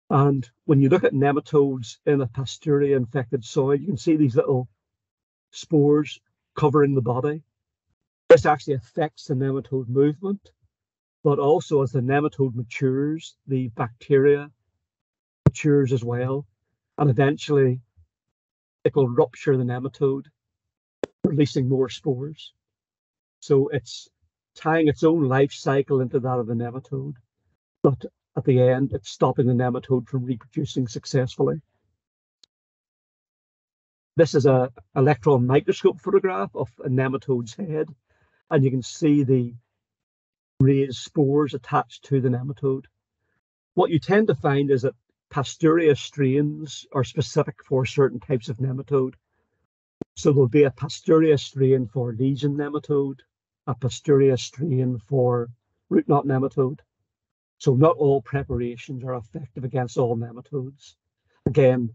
And when you look at nematodes in a Pasteuria infected soil, you can see these little spores covering the body. This actually affects the nematode movement, but also as the nematode matures, the bacteria matures as well, and eventually it will rupture the nematode, releasing more spores. So it's tying its own life cycle into that of the nematode, but at the end, it's stopping the nematode from reproducing successfully. This is an electron microscope photograph of a nematode's head, and you can see the raised spores attached to the nematode. What you tend to find is that Pasteuria strains are specific for certain types of nematode. So there'll be a Pasteuria strain for legion nematode, a Pasteuria strain for root knot nematode. So not all preparations are effective against all nematodes. Again,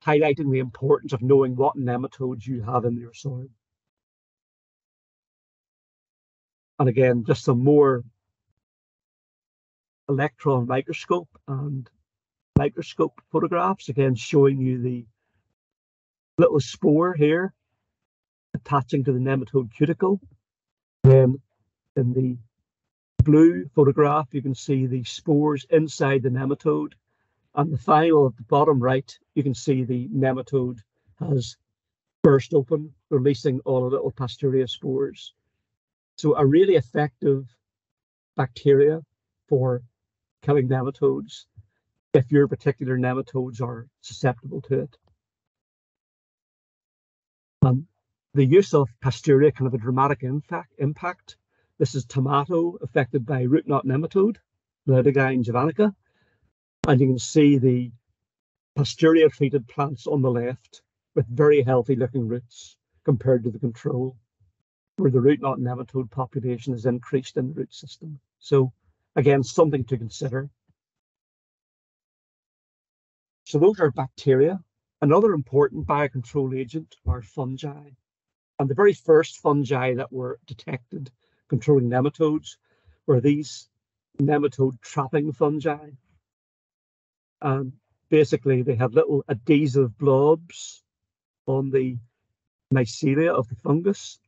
highlighting the importance of knowing what nematodes you have in your soil. And again, just some more electron microscope and microscope photographs, again showing you the little spore here attaching to the nematode cuticle. Then in the blue photograph, you can see the spores inside the nematode. And the final at the bottom right, you can see the nematode has burst open, releasing all the little Pasteuria spores. So a really effective bacteria for killing nematodes if your particular nematodes are susceptible to it. The use of Pasteuria can have a dramatic impact. This is tomato affected by root knot nematode, Lidogyne javanica. And you can see the Pasteuria treated plants on the left with very healthy looking roots compared to the control, where the root knot nematode population is increased in the root system. So again, something to consider. So those are bacteria. Another important biocontrol agent are fungi. And the very first fungi that were detected controlling nematodes were these nematode trapping fungi. And basically they have little adhesive blobs on the mycelia of the fungus,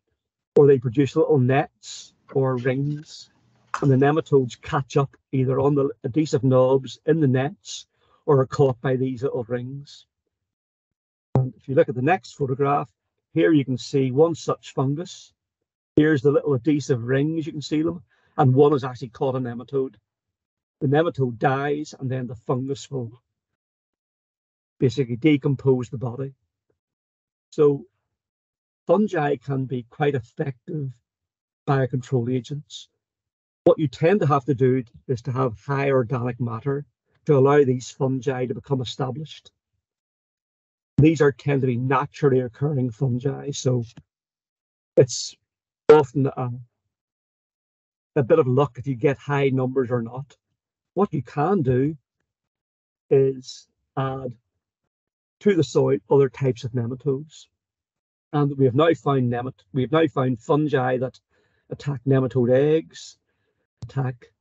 or they produce little nets or rings, and the nematodes catch up either on the adhesive knobs in the nets or are caught by these little rings. And if you look at the next photograph, here you can see one such fungus. Here's the little adhesive rings, you can see them, and one has actually caught a nematode. The nematode dies, and then the fungus will basically decompose the body. So fungi can be quite effective biocontrol agents. What you tend to have to do is to have high organic matter to allow these fungi to become established. These tend to be naturally occurring fungi, so it's often a bit of luck if you get high numbers or not. What you can do is add to the soil other types of nematodes, and we have now found fungi that attack nematode eggs, attack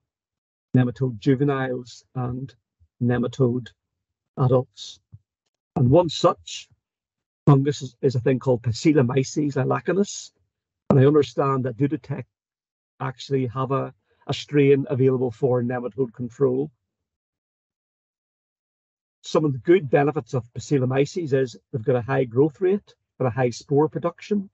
nematode juveniles, and nematode adults. And one such fungus is a thing called Psilamyces lilacanus, and I understand that Duditec actually have a strain available for nematode control. Some of the good benefits of Psilamyces is they've got a high growth rate and a high spore production,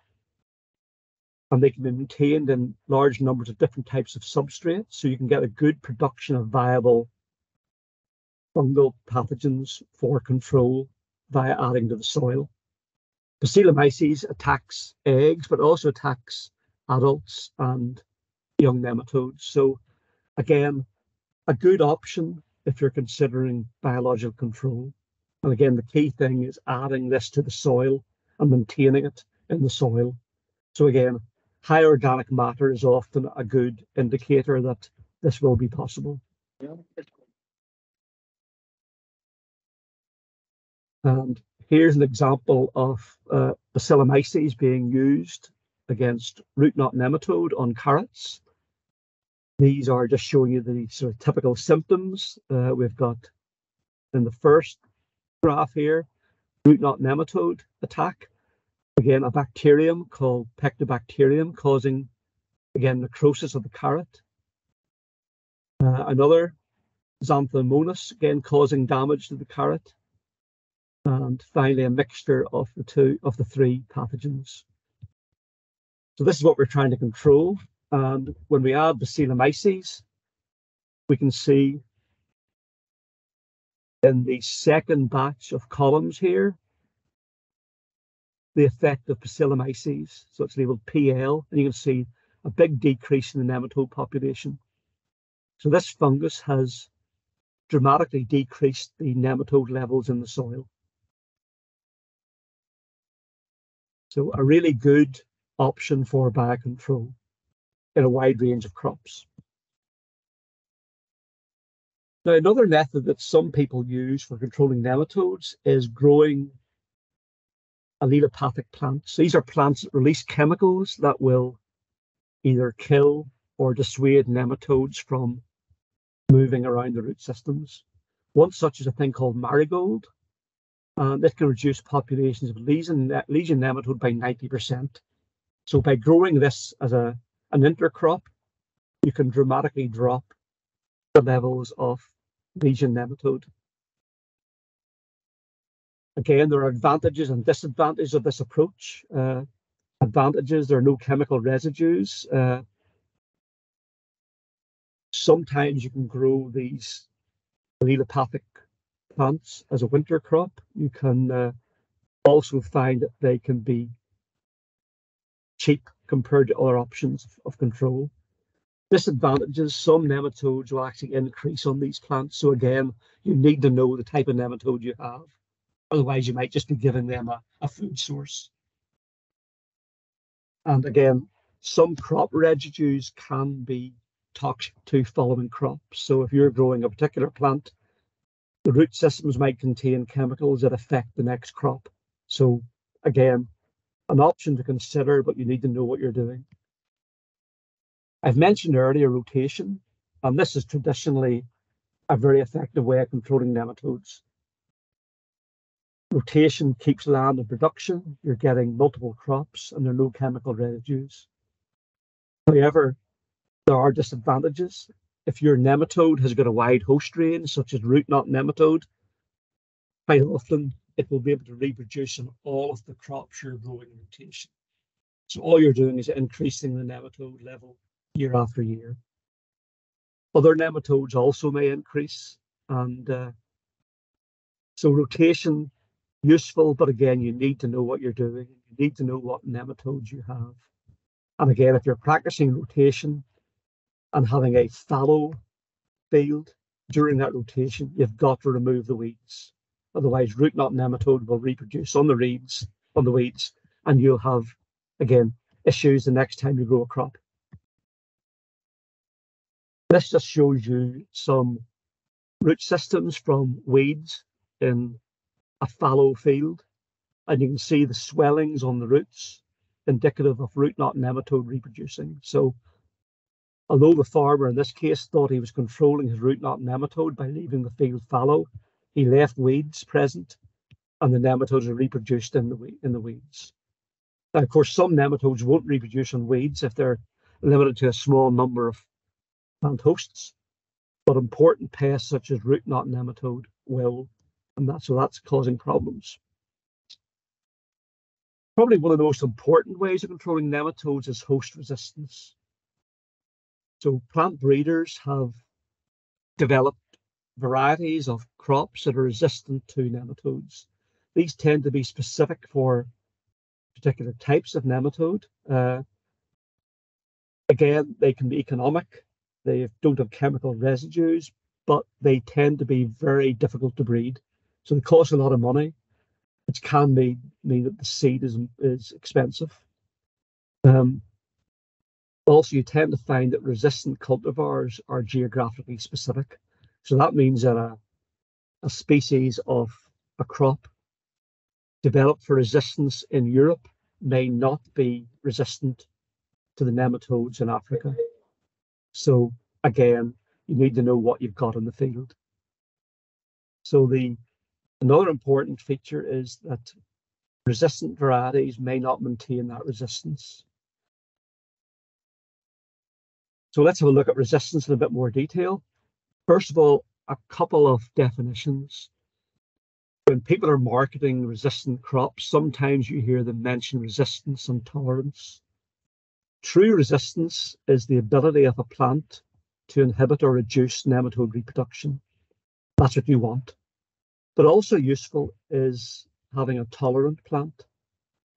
and they can be maintained in large numbers of different types of substrates, so you can get a good production of viable fungal pathogens for control via adding to the soil. Bacillomyces attacks eggs, but also attacks adults and young nematodes. So again, a good option if you're considering biological control. And again, the key thing is adding this to the soil and maintaining it in the soil. So again, high organic matter is often a good indicator that this will be possible. And here's an example of Bacillomyces being used against root knot nematode on carrots. These are just showing you the sort of typical symptoms. We've got in the first graph here, root knot nematode attack. Again, a bacterium called Pectobacterium causing, again, necrosis of the carrot. Another, Xanthomonas, again, causing damage to the carrot. And finally, a mixture of the three pathogens. So this is what we're trying to control. And when we add Bacillomyces, we can see in the second batch of columns here, the effect of Bacillomyces. So it's labeled PL, and you can see a big decrease in the nematode population. So this fungus has dramatically decreased the nematode levels in the soil. So a really good option for biocontrol in a wide range of crops. Now, another method that some people use for controlling nematodes is growing allelopathic plants. These are plants that release chemicals that will either kill or dissuade nematodes from moving around the root systems. One such is a thing called marigold. This can reduce populations of lesion nematode by 90%. So by growing this as an intercrop, you can dramatically drop the levels of lesion nematode. Again, there are advantages and disadvantages of this approach. Advantages, there are no chemical residues. Sometimes you can grow these allelopathic plants as a winter crop. You can also find that they can be cheap compared to other options of control. Disadvantages, some nematodes will actually increase on these plants. So again, you need to know the type of nematode you have. Otherwise, you might just be giving them a food source. And again, some crop residues can be toxic to following crops. So if you're growing a particular plant, the root systems might contain chemicals that affect the next crop. So again, an option to consider, but you need to know what you're doing. I've mentioned earlier rotation, and this is traditionally a very effective way of controlling nematodes. Rotation keeps land in production, you're getting multiple crops, and there are no chemical residues. However, there are disadvantages. If your nematode has got a wide host range, such as root knot nematode, quite often it will be able to reproduce in all of the crops you're growing in rotation. So all you're doing is increasing the nematode level year after year. Other nematodes also may increase, and so rotation, useful, but again, you need to know what you're doing. You need to know what nematodes you have. And again, if you're practicing rotation and having a fallow field during that rotation, you've got to remove the weeds. Otherwise, root knot nematode will reproduce on the weeds, and you'll have, again, issues the next time you grow a crop. This just shows you some root systems from weeds in a fallow field, and you can see the swellings on the roots indicative of root knot nematode reproducing. So although the farmer in this case thought he was controlling his root knot nematode by leaving the field fallow, he left weeds present, and the nematodes are reproduced in the weeds. Now, of course, some nematodes won't reproduce on weeds if they're limited to a small number of plant hosts, but important pests such as root knot nematode will, and that's causing problems. Probably one of the most important ways of controlling nematodes is host resistance. So plant breeders have developed varieties of crops that are resistant to nematodes. These tend to be specific for particular types of nematode. Again, they can be economic. They don't have chemical residues, but they tend to be very difficult to breed. So they cost a lot of money, which can mean that the seed is expensive. Also, you tend to find that resistant cultivars are geographically specific. So that means that a species of a crop developed for resistance in Europe may not be resistant to the nematodes in Africa. So again, you need to know what you've got in the field. So another important feature is that resistant varieties may not maintain that resistance. So let's have a look at resistance in a bit more detail. First of all, a couple of definitions. When people are marketing resistant crops, sometimes you hear them mention resistance and tolerance. True resistance is the ability of a plant to inhibit or reduce nematode reproduction. That's what you want. But also useful is having a tolerant plant.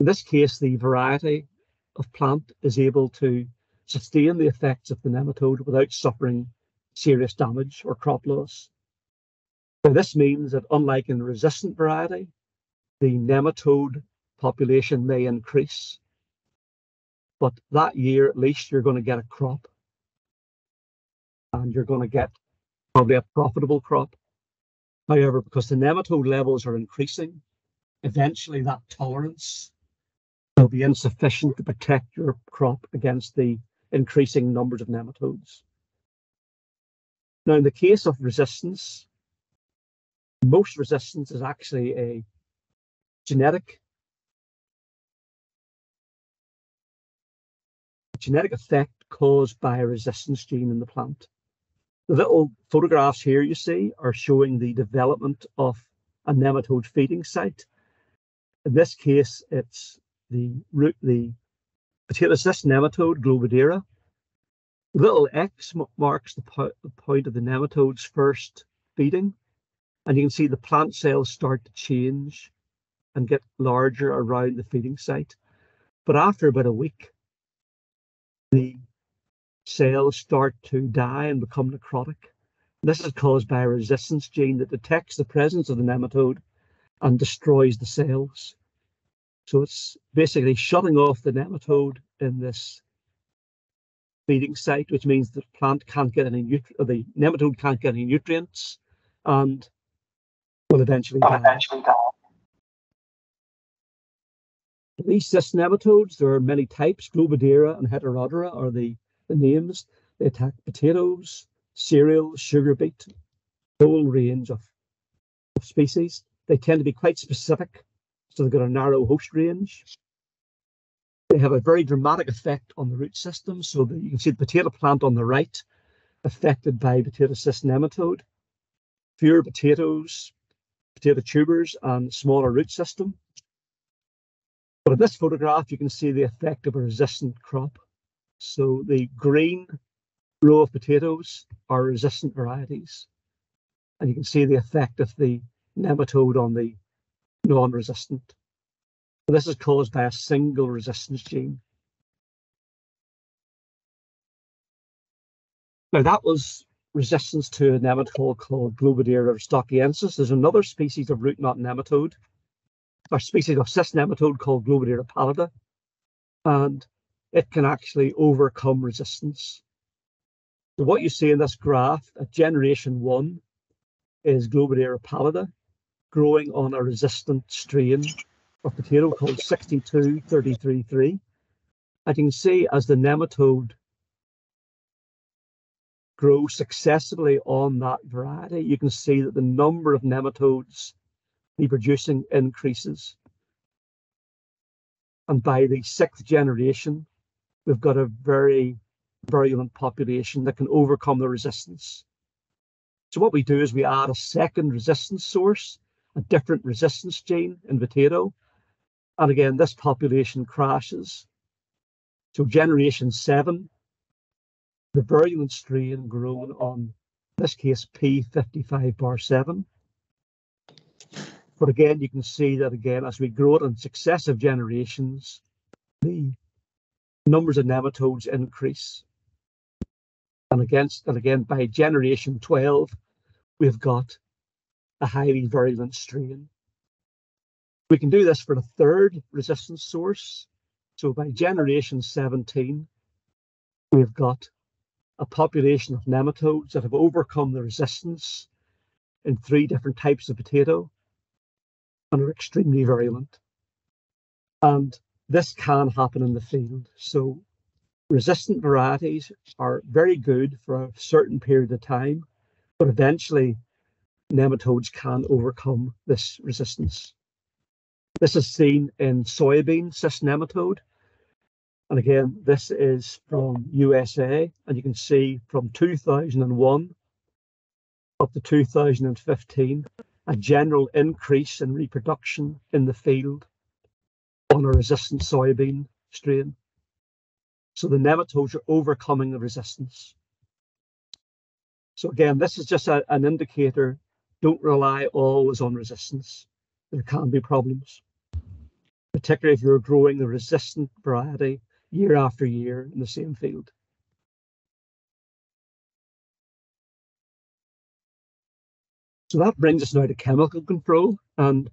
In this case, the variety of plant is able to sustain the effects of the nematode without suffering serious damage or crop loss. Now, this means that unlike in the resistant variety, the nematode population may increase, but that year at least you're going to get a crop, and you're going to get probably a profitable crop. However, because the nematode levels are increasing, eventually that tolerance will be insufficient to protect your crop against the increasing numbers of nematodes. Now, in the case of resistance, most resistance is actually a genetic effect caused by a resistance gene in the plant. The little photographs here you see are showing the development of a nematode feeding site. In this case, it's the potato cyst nematode, Globidera. The little X marks the point of the nematode's first feeding, and you can see the plant cells start to change and get larger around the feeding site. But after about a week, the cells start to die and become necrotic. This is caused by a resistance gene that detects the presence of the nematode and destroys the cells. So it's basically shutting off the nematode in this feeding site, which means the plant can't get any the nematode can't get any nutrients and will eventually die. These cyst nematodes, there are many types. Globidera and Heterodera are the names. They attack potatoes, cereals, sugar beet, a whole range of species. They tend to be quite specific, so they've got a narrow host range. They have a very dramatic effect on the root system, so that you can see the potato plant on the right affected by potato cyst nematode. Fewer potatoes, potato tubers, and smaller root system. But in this photograph, you can see the effect of a resistant crop. So the green row of potatoes are resistant varieties. And you can see the effect of the nematode on the non-resistant. This is caused by a single resistance gene. Now that was resistance to a nematode called Globidera stockiensis. There's another species of root knot nematode, or species of cyst nematode called Globidera pallida, and it can actually overcome resistance. So what you see in this graph at generation 1 is Globidera pallida growing on a resistant strain of potato called 62333. And you can see as the nematode grows successively on that variety, you can see that the number of nematodes reproducing increases. And by the 6th generation, we've got a very virulent population that can overcome the resistance. So what we do is we add a second resistance source, a different resistance gene in potato. And again, this population crashes. So generation 7, the virulent strain grown on, in this case, P55 bar 7. But again, you can see that again, as we grow it in successive generations, the numbers of nematodes increase. And again, by generation 12, we've got a highly virulent strain. We can do this for the third resistance source. So by generation 17, we've got a population of nematodes that have overcome the resistance in 3 different types of potato and are extremely virulent. And this can happen in the field. So resistant varieties are very good for a certain period of time, but eventually nematodes can overcome this resistance. This is seen in soybean cyst nematode. And again, this is from USA, and you can see from 2001 up to 2015, a general increase in reproduction in the field on a resistant soybean strain. So the nematodes are overcoming the resistance. So again, this is just an indicator. Don't rely always on resistance. There can be problems, particularly if you're growing a resistant variety year after year in the same field. So that brings us now to chemical control. And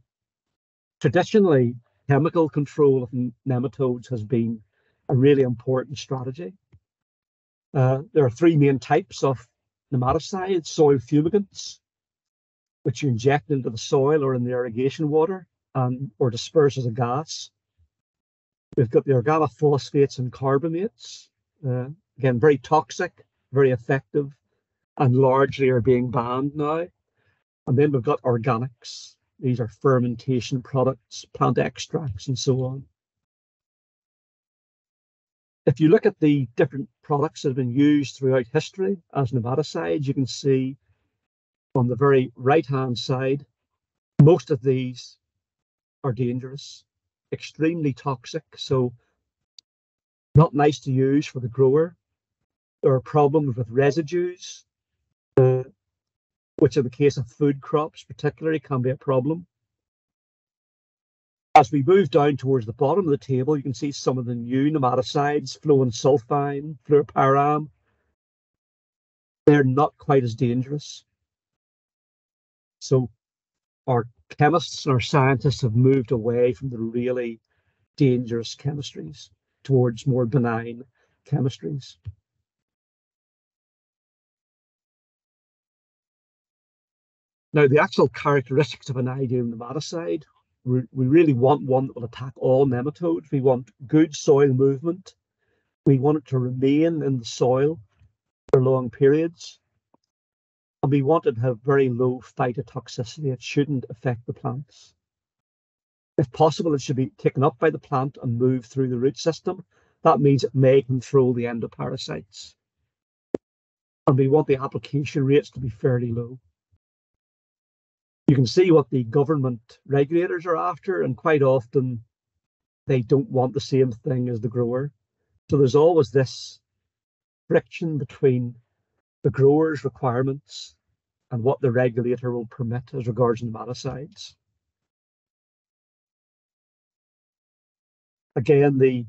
traditionally, chemical control of nematodes has been a really important strategy. There are 3 main types of nematicides: soil fumigants, which you inject into the soil or in the irrigation water or disperse as a gas. We've got the organophosphates and carbamates, again, very toxic, very effective, and largely are being banned now. And then we've got organics. These are fermentation products, plant extracts, and so on. If you look at the different products that have been used throughout history as nematicides, you can see on the very right-hand side, most of these are dangerous, extremely toxic, so not nice to use for the grower. There are problems with residues, which in the case of food crops particularly can be a problem. As we move down towards the bottom of the table, you can see some of the new nematicides, fluensulfine, fluropyram. They're not quite as dangerous. So our chemists and our scientists have moved away from the really dangerous chemistries towards more benign chemistries. Now, the actual characteristics of an ideal nematicide, we really want one that will attack all nematodes. We want good soil movement. We want it to remain in the soil for long periods. And we want it to have very low phytotoxicity. It shouldn't affect the plants. If possible, it should be taken up by the plant and moved through the root system. That means it may control the endoparasites. And we want the application rates to be fairly low. You can see what the government regulators are after, and quite often they don't want the same thing as the grower. So there's always this friction between the grower's requirements and what the regulator will permit as regards nematicides. Again, an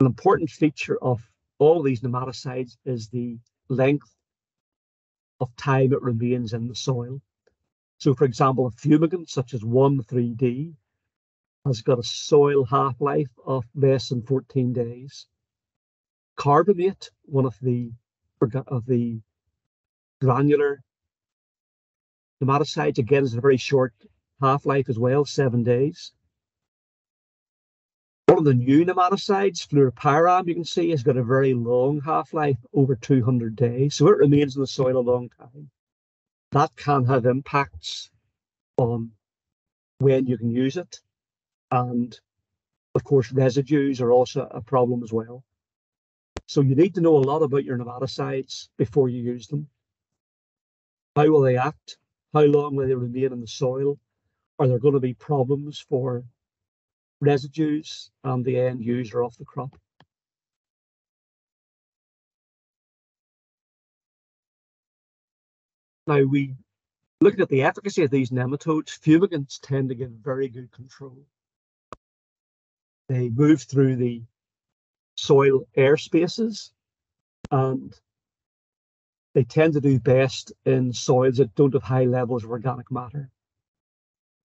important feature of all these nematicides is the length of time it remains in the soil. So, for example, a fumigant such as 1,3-D has got a soil half-life of less than 14 days. Carbamate, one of the granular nematicides, again, is a very short half-life as well, 7 days. One of the new nematicides, fluropyram, you can see, has got a very long half-life, over 200 days. So it remains in the soil a long time. That can have impacts on when you can use it. And of course, residues are also a problem as well. So you need to know a lot about your nematicides before you use them. How will they act? How long will they remain in the soil? Are there going to be problems for residues and the end user of the crop? Now, we Looking at the efficacy of these nematodes, fumigants tend to give very good control. They move through the soil air spaces, and they tend to do best in soils that don't have high levels of organic matter.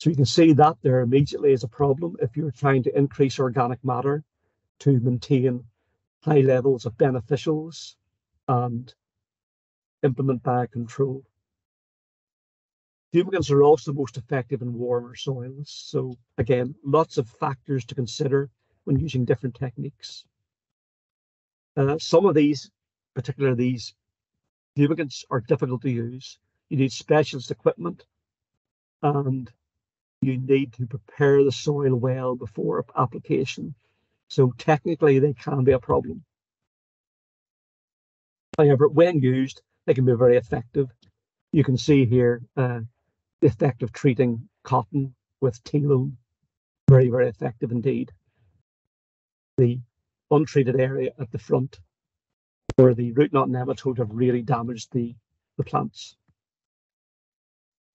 So you can see that there immediately is a problem if you're trying to increase organic matter to maintain high levels of beneficials and implement biocontrol. Fumigants are also most effective in warmer soils. So again, lots of factors to consider when using different techniques. Some of these, particularly these fumigants, are difficult to use. You need specialist equipment, and you need to prepare the soil well before application. So technically they can be a problem. However, when used, they can be very effective. You can see here the effect of treating cotton with T-loam. Very, very effective indeed. The untreated area at the front where the root knot nematode have really damaged the plants.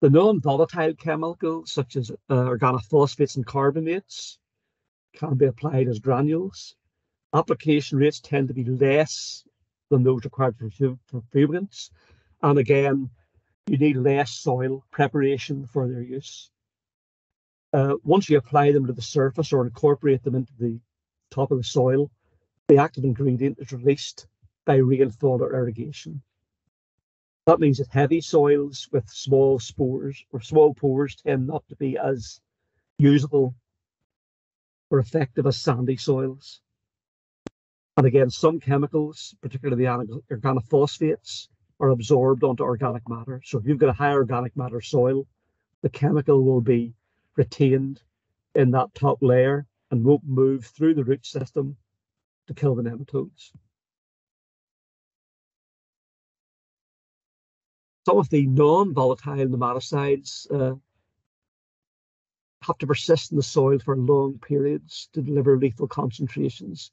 The non-volatile chemicals such as organophosphates and carbamates can be applied as granules. Application rates tend to be less than those required for fumigants. And again, you need less soil preparation for their use. Once you apply them to the surface or incorporate them into the top of the soil, the active ingredient is released by rainfall or irrigation. That means that heavy soils with small spores or small pores tend not to be as usable or effective as sandy soils. And again, some chemicals, particularly the organophosphates, are absorbed onto organic matter. So if you've got a high organic matter soil, the chemical will be retained in that top layer and won't move through the root system to kill the nematodes. Some of the non-volatile nematicides have to persist in the soil for long periods to deliver lethal concentrations.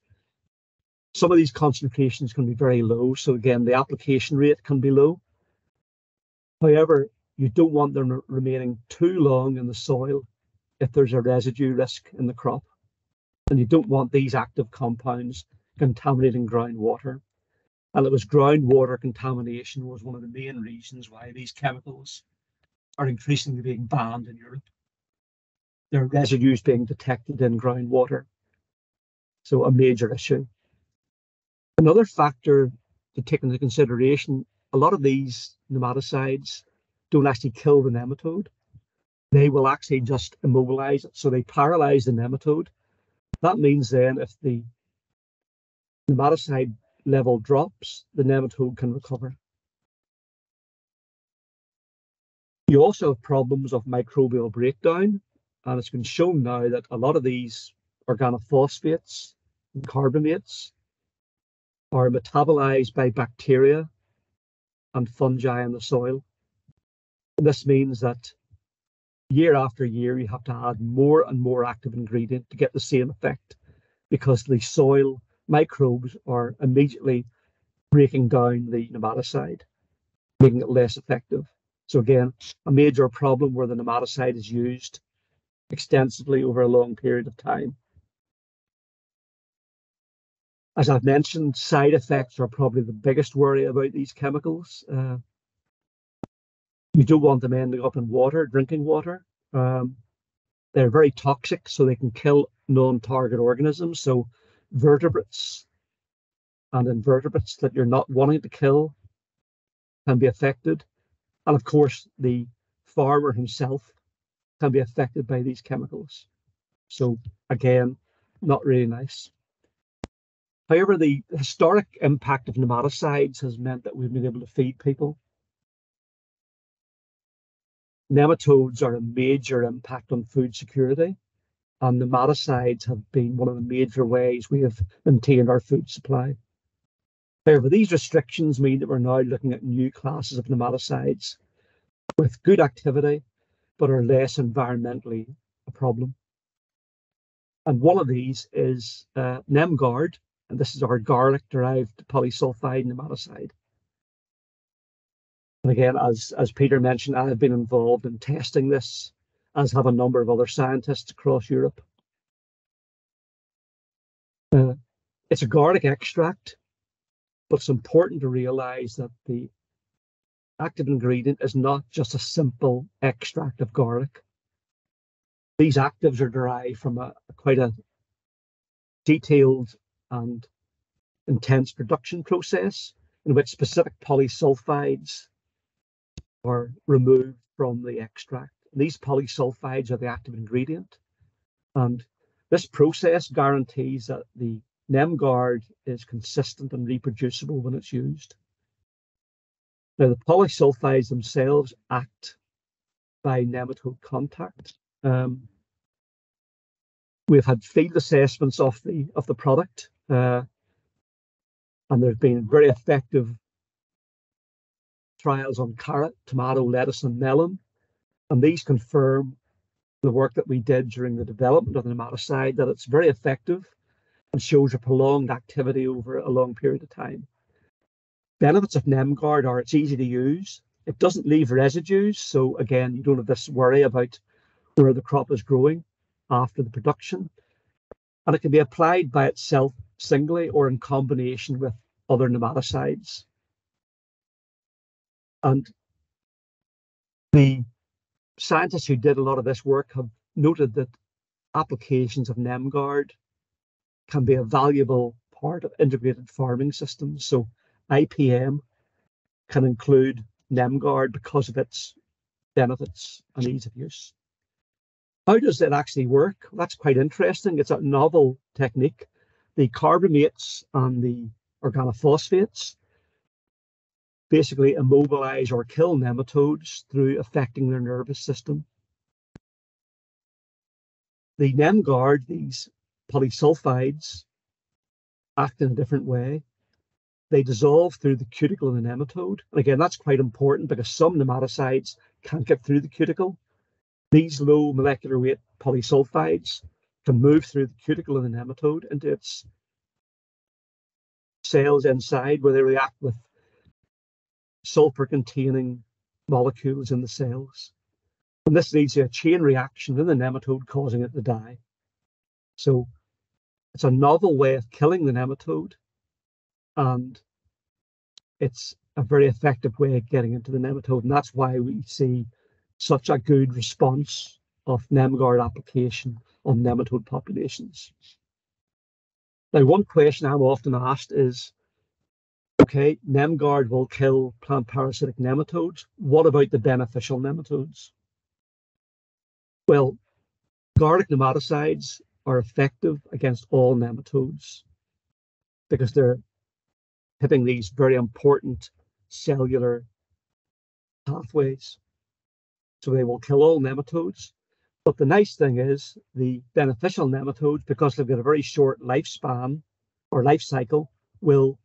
Some of these concentrations can be very low, so again, the application rate can be low. However, you don't want them remaining too long in the soil if there's a residue risk in the crop. And you don't want these active compounds contaminating groundwater. And it was groundwater contamination was one of the main reasons why these chemicals are increasingly being banned in Europe. There are residues being detected in groundwater. So a major issue. Another factor to take into consideration, a lot of these nematicides don't actually kill the nematode. They will actually just immobilize it. So they paralyze the nematode. That means then if the nematicide level drops, the nematode can recover. You also have problems of microbial breakdown, and it's been shown now that a lot of these organophosphates and carbamates are metabolized by bacteria and fungi in the soil. And this means that year after year, you have to add more and more active ingredient to get the same effect, because the soil microbes are immediately breaking down the nematicide, making it less effective. So again, a major problem where the nematicide is used extensively over a long period of time. As I've mentioned, side effects are probably the biggest worry about these chemicals. You don't want them ending up in water, drinking water. They're very toxic, so they can kill non-target organisms. So vertebrates and invertebrates that you're not wanting to kill can be affected. And of course, the farmer himself can be affected by these chemicals. So again, not really nice. However, the historic impact of nematicides has meant that we've been able to feed people. Nematodes are a major impact on food security, and nematicides have been one of the major ways we have maintained our food supply. However, these restrictions mean that we're now looking at new classes of nematicides with good activity, but are less environmentally a problem. And one of these is Nemgard, and this is our garlic-derived polysulfide nematicide. And again, as Peter mentioned, I have been involved in testing this, as have a number of other scientists across Europe. It's a garlic extract, but it's important to realize that the active ingredient is not just a simple extract of garlic. These actives are derived from quite a detailed and intense production process in which specific polysulfides are removed from the extract. These polysulfides are the active ingredient, and this process guarantees that the NemGuard is consistent and reproducible when it's used. Now, the polysulfides themselves act by nematode contact. We've had field assessments of the product, and there's been very effective trials on carrot, tomato, lettuce, and melon, and these confirm the work that we did during the development of the nematicide, that it's very effective and shows a prolonged activity over a long period of time. Benefits of NemGuard are it's easy to use. It doesn't leave residues, so again, you don't have this worry about where the crop is growing after the production. And it can be applied by itself singly or in combination with other nematicides. And the scientists who did a lot of this work have noted that applications of NemGuard can be a valuable part of integrated farming systems. So IPM can include NemGuard because of its benefits and ease of use. How does it actually work? Well, that's quite interesting. It's a novel technique. The carbamates and the organophosphates basically immobilize or kill nematodes through affecting their nervous system. The NemGuard, these polysulfides, act in a different way. They dissolve through the cuticle of the nematode. And again, that's quite important because some nematicides can't get through the cuticle. These low molecular weight polysulfides can move through the cuticle of the nematode into its cells inside, where they react with sulfur-containing molecules in the cells. And this leads to a chain reaction in the nematode, causing it to die. So it's a novel way of killing the nematode, and it's a very effective way of getting into the nematode. And that's why we see such a good response of NemGuard application on nematode populations. Now, one question I'm often asked is, okay, NemGuard will kill plant parasitic nematodes. What about the beneficial nematodes? Well, garlic nematicides are effective against all nematodes because they're hitting these very important cellular pathways. So they will kill all nematodes. But the nice thing is the beneficial nematodes, because they've got a very short lifespan or life cycle, will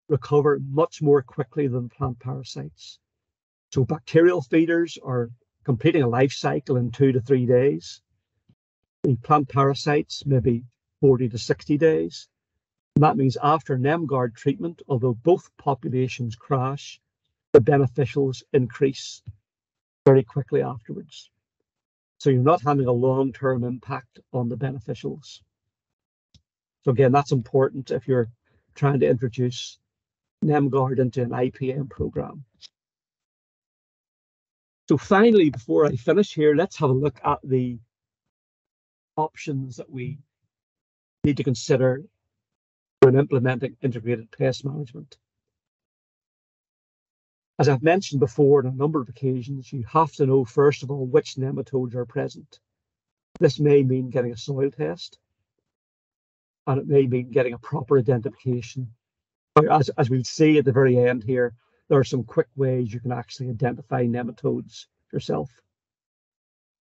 recover much more quickly than plant parasites. So bacterial feeders are completing a life cycle in 2 to 3 days. The plant parasites, maybe 40 to 60 days. And that means after NemGuard treatment, although both populations crash, the beneficials increase very quickly afterwards. So you're not having a long-term impact on the beneficials. So again, that's important if you're trying to introduce NemGuard into an IPM program. So finally, before I finish here, let's have a look at the options that we need to consider when implementing integrated pest management. As I've mentioned before on a number of occasions, you have to know, first of all, which nematodes are present. This may mean getting a soil test, and it may mean getting a proper identification. As we'll see at the very end here, there are some quick ways you can actually identify nematodes yourself.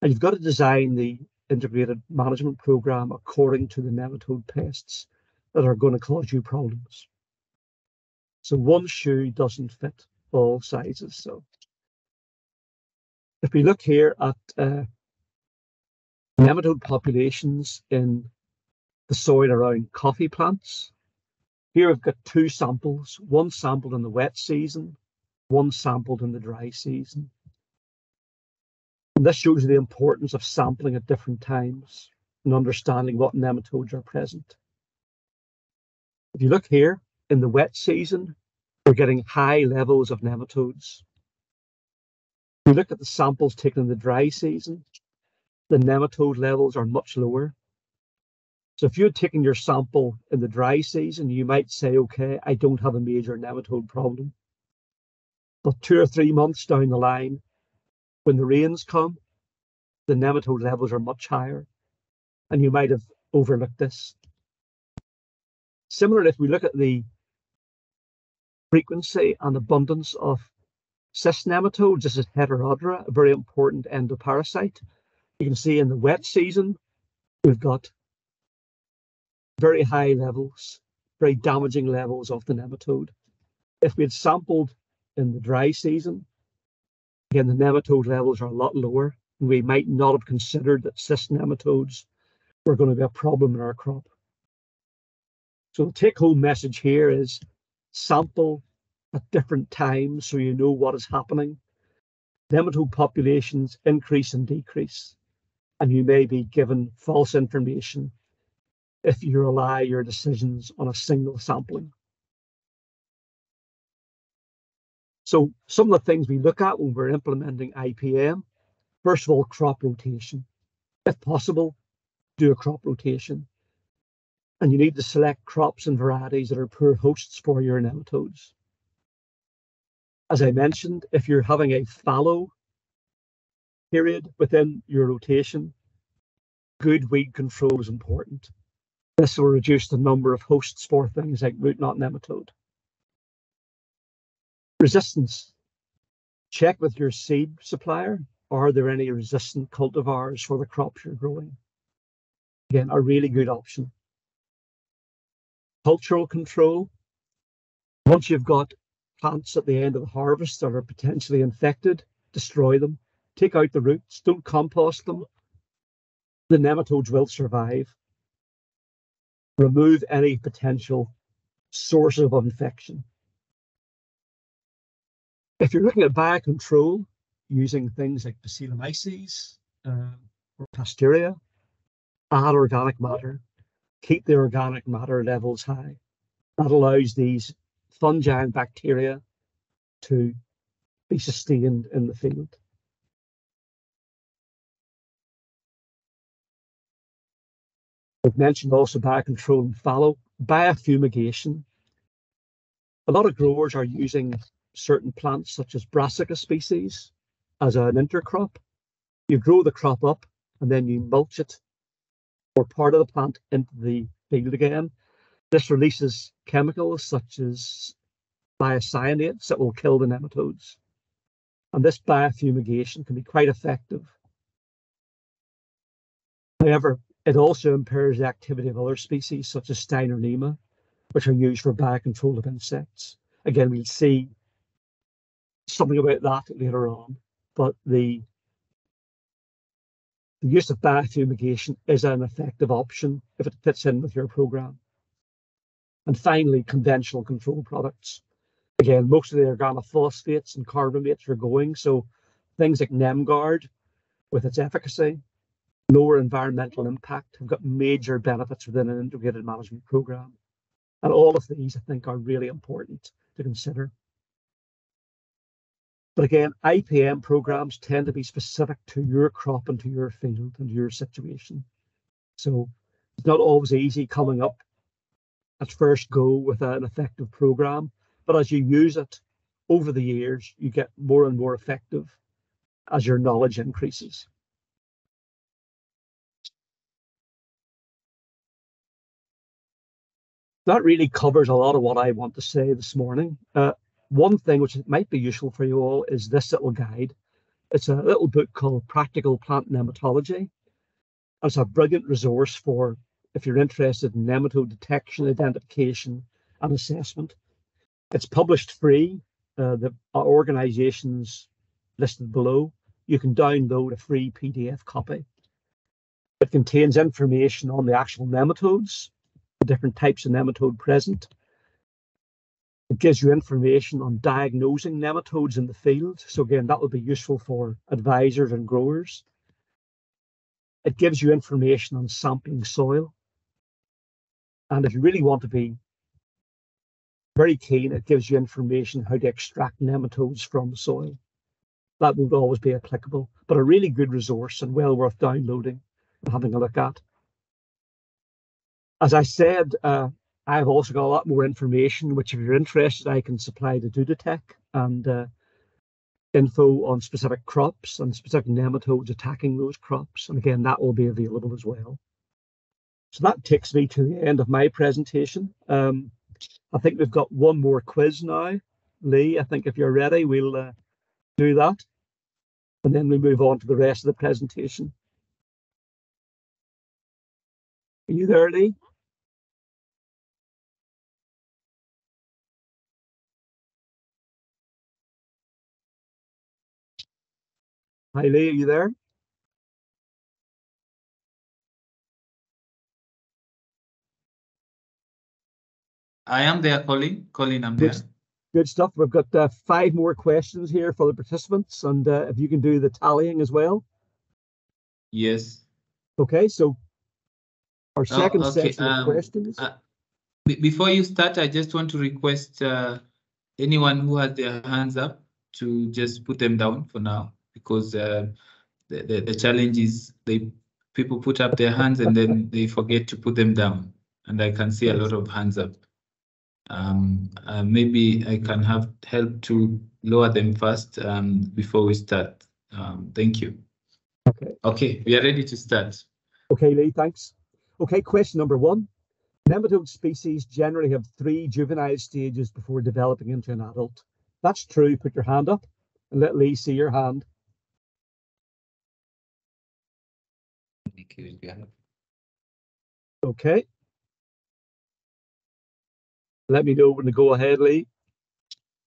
And you've got to design the integrated management program according to the nematode pests that are going to cause you problems. So one shoe doesn't fit all sizes. So if we look here at nematode populations in the soil around coffee plants, here I've got 2 samples, one sampled in the wet season one sampled in the dry season. And this shows you the importance of sampling at different times and understanding what nematodes are present. If you look here, in the wet season, we're getting high levels of nematodes. If you look at the samples taken in the dry season, the nematode levels are much lower. So if you had taken your sample in the dry season, you might say, okay, I don't have a major nematode problem. But 2 or 3 months down the line, when the rains come, the nematode levels are much higher, and you might have overlooked this. Similarly, if we look at the frequency and abundance of cyst nematodes, this is Heterodora, a very important endoparasite. You can see in the wet season, we've got very high levels, very damaging levels of the nematode. If we had sampled in the dry season, again, the nematode levels are a lot lower, and we might not have considered that cyst nematodes were going to be a problem in our crop. So the take-home message here is sample at different times so you know what is happening. Nematode populations increase and decrease, and you may be given false information if you rely your decisions on a single sampling. So some of the things we look at when we're implementing IPM, first of all, crop rotation. If possible, do a crop rotation. And you need to select crops and varieties that are poor hosts for your nematodes. As I mentioned, if you're having a fallow period within your rotation, good weed control is important. This will reduce the number of hosts for things like root knot nematode. Resistance. Check with your seed supplier. Are there any resistant cultivars for the crops you're growing? Again, a really good option. Cultural control. Once you've got plants at the end of the harvest that are potentially infected, destroy them. Take out the roots. Don't compost them. The nematodes will survive. Remove any potential source of infection. If you're looking at biocontrol using things like Bacillomyces or Pasteurella, add organic matter. Keep the organic matter levels high. That allows these fungi and bacteria to be sustained in the field. I've mentioned also biocontrol and fallow. Biofumigation. A lot of growers are using certain plants such as Brassica species as an intercrop. You grow the crop up and then you mulch it or part of the plant into the field again. This releases chemicals such as biocyanates that will kill the nematodes. And this biofumigation can be quite effective. However, it also impairs the activity of other species such as Steinernema, which are used for biocontrol of insects. Again, we'll see something about that later on, but the use of biofumigation is an effective option if it fits in with your program. And finally, conventional control products. Again, most of the organophosphates and carbamates are going, so things like NemGuard, with its efficacy, lower environmental impact, have got major benefits within an integrated management program. And all of these, I think, are really important to consider. But again, IPM programs tend to be specific to your crop and to your field and your situation. So it's not always easy coming up at first go with an effective program, but as you use it over the years, you get more and more effective as your knowledge increases. That really covers a lot of what I want to say this morning. One thing which might be useful for you all is this little guide. It's a little book called Practical Plant Nematology. It's a brilliant resource for if you're interested in nematode detection, identification, and assessment. It's published free. The organizations listed below, you can download a free PDF copy. It contains information on the actual nematodes, the different types of nematode present, It gives you information on diagnosing nematodes in the field. So again, that will be useful for advisors and growers. It gives you information on sampling soil. And if you really want to be very keen, it gives you information how to extract nematodes from the soil. That would always be applicable, but a really good resource and well worth downloading and having a look at. As I said, I've also got a lot more information, which if you're interested, I can supply to Duditech, and info on specific crops and specific nematodes attacking those crops. And again, that will be available as well. So that takes me to the end of my presentation. I think we've got one more quiz now. Lee, I think if you're ready, we'll do that. And then we move on to the rest of the presentation. Are you there, Lee? Hi, Lee, are you there? I am there, Colin. Colin, I'm Good, there. good stuff. We've got 5 more questions here for the participants, and if you can do the tallying as well. Yes. Okay, so our second session of questions. Before you start, I just want to request anyone who has their hands up to just put them down for now, because the challenge is people put up their hands and then they forget to put them down, and I can see a lot of hands up. Maybe I can have help to lower them first before we start. Thank you. Okay, we are ready to start. Okay, Lee, thanks. Okay, question number 1. Nematode species generally have 3 juvenile stages before developing into an adult. That's true. Put your hand up and let Lee see your hand. Okay. Let me know when to go ahead, Lee.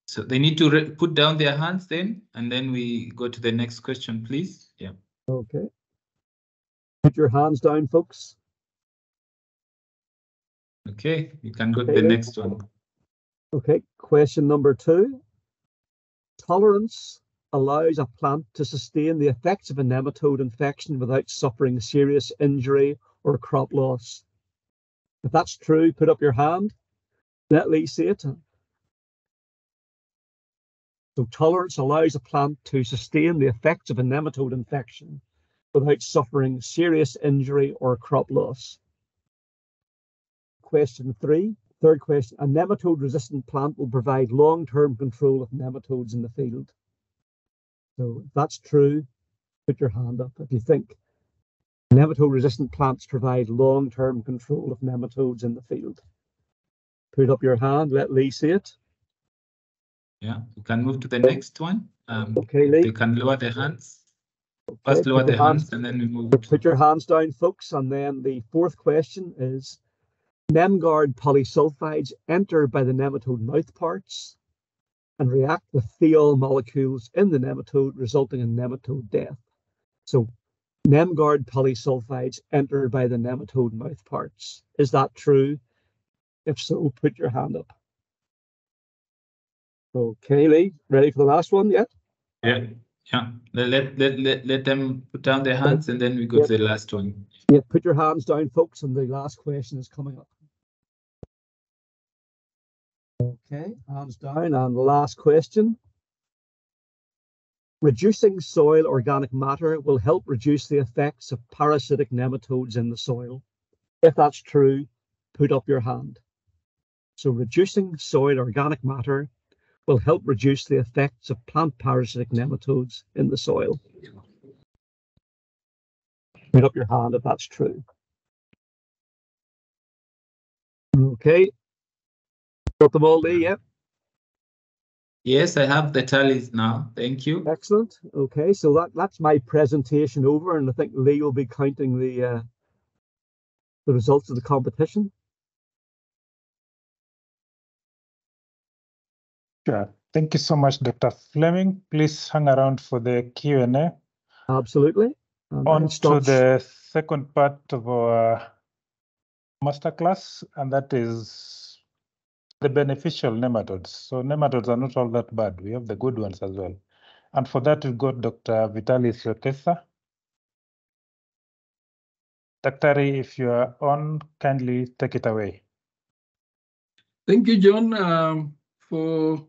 So they need to put down their hands then, and then we go to the next question, please. Yeah. Okay. Put your hands down, folks. Okay, you can go to the next one. Okay, question number 2. Tolerance allows a plant to sustain the effects of a nematode infection without suffering serious injury or crop loss. If that's true, put up your hand. Let Lee see it. So tolerance allows a plant to sustain the effects of a nematode infection without suffering serious injury or crop loss. Question 3, third question, a nematode-resistant plant will provide long-term control of nematodes in the field. So if that's true, put your hand up. If you think nematode-resistant plants provide long-term control of nematodes in the field, put up your hand, let Lee see it. Yeah, you can move to the next one. Okay, Lee. They can lower their hands. Okay, first lower their hands and then we move. Put your hands down, folks. And then the 4th question is, Nemgard polysulfides enter by the nematode mouthparts and react with thiol molecules in the nematode, resulting in nematode death. So Nemgard polysulfides enter by the nematode mouthparts. Is that true? If so, put your hand up. Okay, Lee, ready for the last one yet? Yeah. Let them put down their hands and then we go to the last one. Yeah, put your hands down, folks, and the last question is coming up. Okay, hands down, and the last question. Reducing soil organic matter will help reduce the effects of parasitic nematodes in the soil. If that's true, put up your hand. So reducing soil organic matter will help reduce the effects of plant parasitic nematodes in the soil. Put up your hand if that's true. Okay. Got them all there, yeah? Yes, I have the tallies now. Thank you. Excellent. Okay, so that's my presentation over, and I think Lee will be counting the results of the competition. Sure. Thank you so much, Dr. Fleming. Please hang around for the Q&A. Absolutely. On to the second part of our masterclass, and that is the beneficial nematodes. So nematodes are not all that bad. We have the good ones as well. And for that, we've got Dr. Vitalis Yotesa. Dr. If you are on, kindly take it away. Thank you, John, for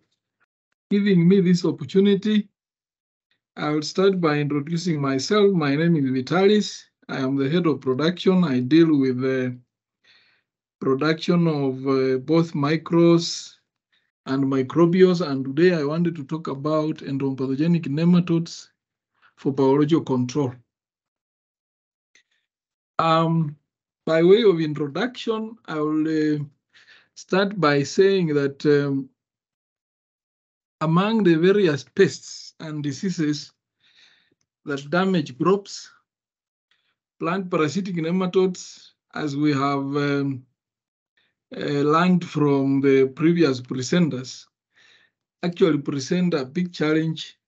giving me this opportunity. I will start by introducing myself. My name is Vitalis. I am the head of production. I deal with the production of both micros and microbials. And today I wanted to talk about entomopathogenic nematodes for biological control. By way of introduction, I will start by saying that among the various pests and diseases that damage crops, plant parasitic nematodes, as we have learned from the previous presenters, actually present a big challenge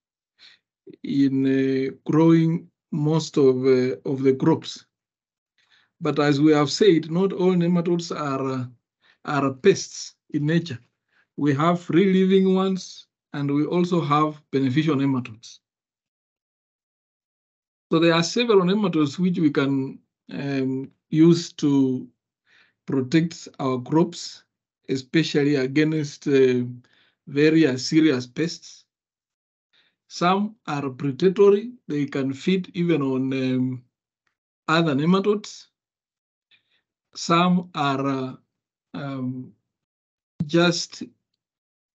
in growing most of the crops. But as we have said, not all nematodes are pests in nature. We have free-living ones, and we also have beneficial nematodes. So there are several nematodes which we can use to protect our crops, especially against various serious pests. Some are predatory. They can feed even on other nematodes. Some are just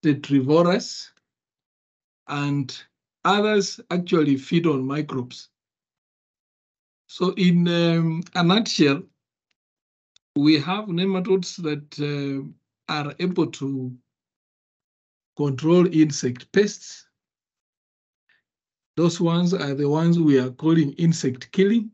tetrivorous, and others actually feed on microbes. So in a nutshell, we have nematodes that are able to control insect pests. Those ones are the ones we are calling insect killing.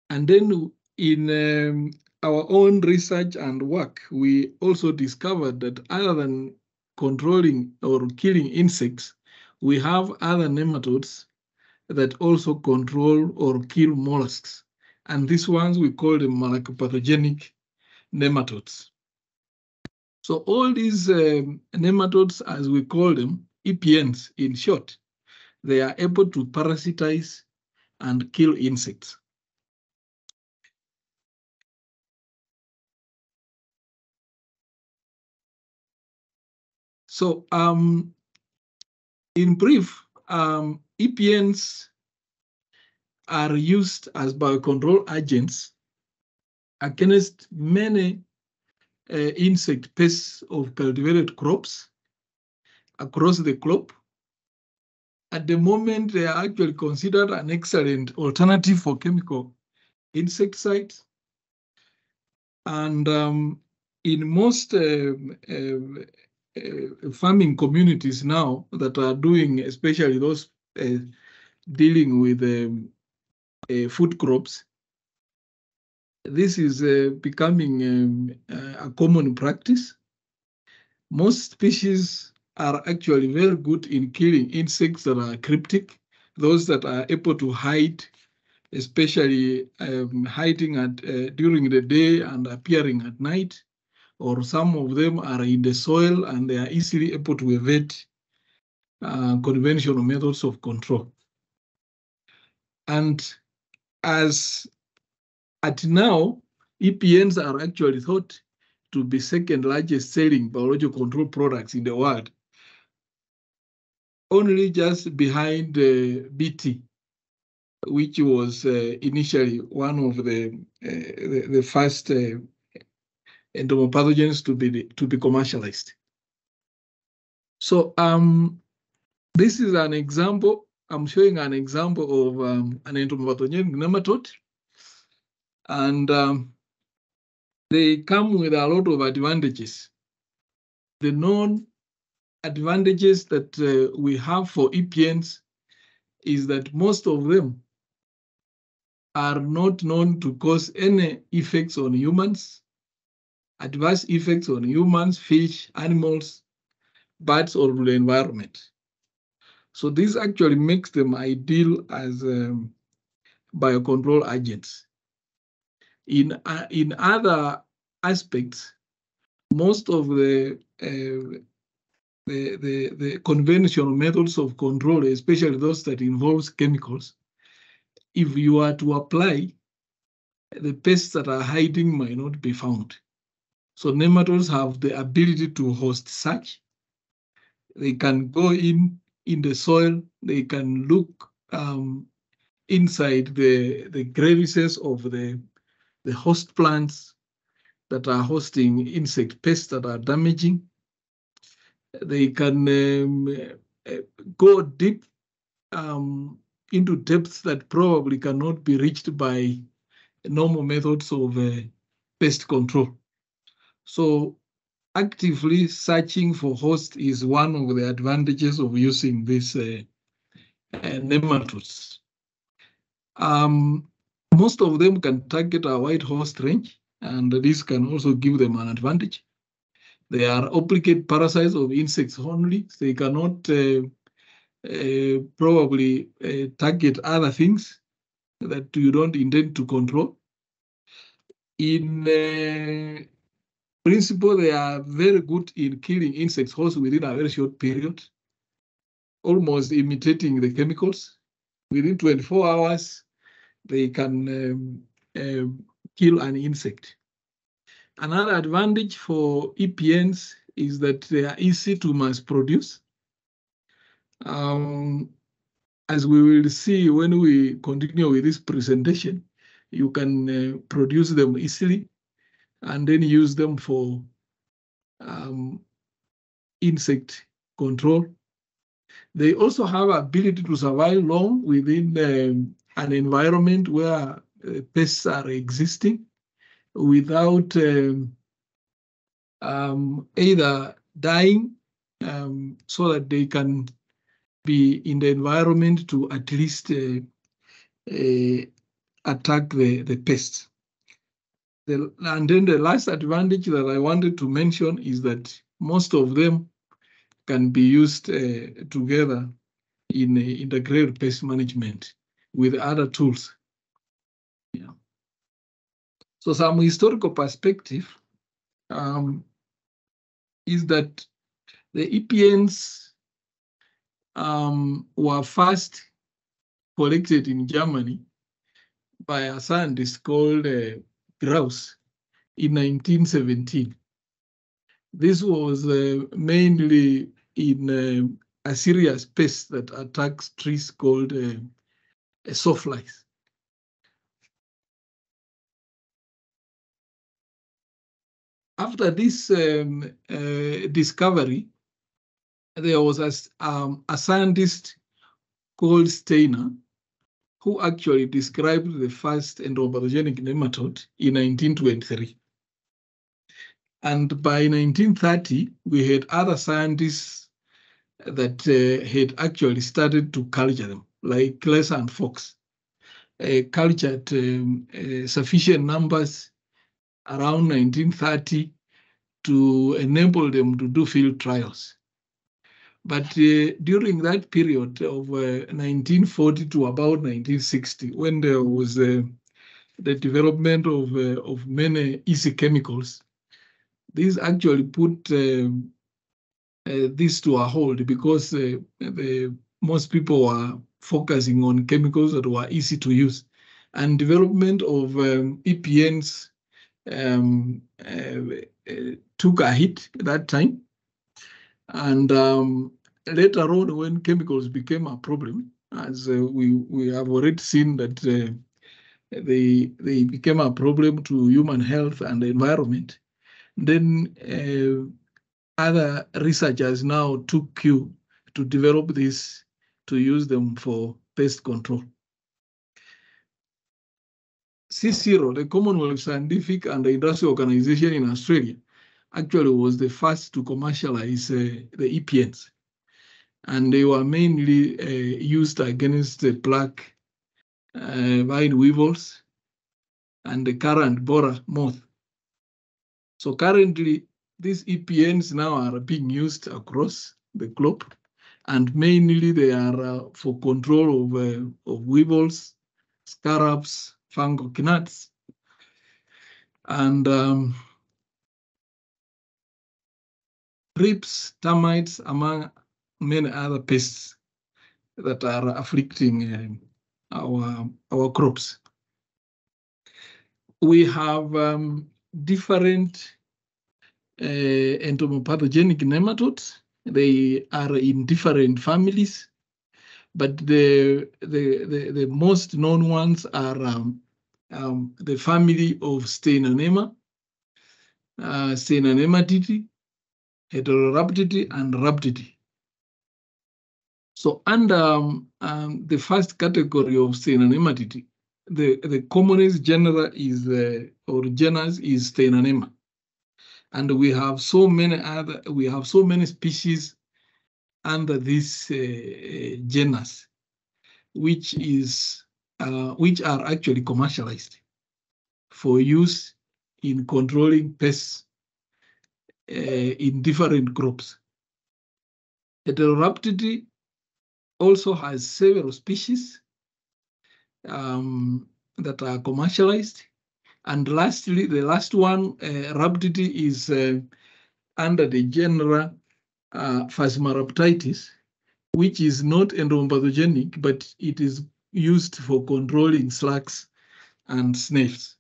And then in our own research and work, we also discovered that other than controlling or killing insects, we have other nematodes that also control or kill mollusks. And these ones we call them malacopathogenic nematodes. So all these nematodes, as we call them, EPNs in short, they are able to parasitize and kill insects. So in brief, EPNs are used as biocontrol agents against many insect pests of cultivated crops across the globe. At the moment, they are actually considered an excellent alternative for chemical insecticides. And in most farming communities now that are doing, especially those dealing with food crops, this is becoming a common practice. Most species are actually very good in killing insects that are cryptic, those that are able to hide, especially hiding during the day and appearing at night, or some of them are in the soil and they are easily able to evade conventional methods of control. And as at now, EPNs are actually thought to be second largest selling biological control products in the world, only just behind BT, which was initially one of the first entomopathogens to be commercialized. So this is an example. I'm showing an example of an entomopathogenic nematode, and they come with a lot of advantages. The known advantages that we have for EPNs is that most of them are not known to cause any effects on humans, adverse effects on humans, fish, animals, birds, or the environment. So this actually makes them ideal as biocontrol agents. In other aspects, most of the conventional methods of control, especially those that involves chemicals, if you are to apply, the pests that are hiding might not be found. So nematodes have the ability to host such. They can go in the soil. They can look inside the crevices of the host plants that are hosting insect pests that are damaging. They can go deep into depths that probably cannot be reached by normal methods of pest control. So actively searching for hosts is one of the advantages of using these nematodes. Most of them can target a wide host range, and this can also give them an advantage. They are obligate parasites of insects only. They cannot probably target other things that you don't intend to control. In principle, they are very good in killing insects also within a very short period, almost imitating the chemicals. Within 24 hours, they can kill an insect. Another advantage for EPNs is that they are easy to mass produce. As we will see when we continue with this presentation, you can produce them easily and then use them for insect control. They also have ability to survive long within an environment where pests are existing without either dying, so that they can be in the environment to at least attack the pests. And then the last advantage that I wanted to mention is that most of them can be used together in integrated pest management with other tools. Yeah. So some historical perspective is that the EPNs were first collected in Germany by a scientist called Grauss in 1917. This was mainly in a serious pest that attacks trees called sawflies. After this discovery, there was a scientist called Steiner who actually described the first entomopathogenic nematode in 1923. And by 1930, we had other scientists that had actually started to culture them, like Klesser and Fox, cultured sufficient numbers around 1930 to enable them to do field trials. But during that period of 1940 to about 1960, when there was the development of many easy chemicals, this actually put this to a hold, because most people were focusing on chemicals that were easy to use, and development of EPNs took a hit at that time. And later on, when chemicals became a problem, as we have already seen that they became a problem to human health and the environment, then other researchers now took cue to develop this, to use them for pest control. CSIRO, the Commonwealth Scientific and Industrial Organization in Australia, actually was the first to commercialize the EPNs. And they were mainly used against the black vine weevils and the currant borer moth. So currently, these EPNs now are being used across the globe, and mainly they are for control of weevils, scarabs, fungal gnats, and thrips, termites, among many other pests that are afflicting our crops. We have different entomopathogenic nematodes. They are in different families, but the most known ones are the family of Steinanema, Steinanemmatidae, Heterorhabdidae, and Rhabdidae. So under the first category of Steinanemmatidae, the commonest genera is or genus is Steinanema, and we have so many species under this genus, which are actually commercialized for use in controlling pests in different crops. Heterorhabdidae also has several species that are commercialized. And lastly, the last one, Rhabdidae, is under the genera Phasmarhabditis, which is not entomopathogenic, but it is used for controlling slugs and snails.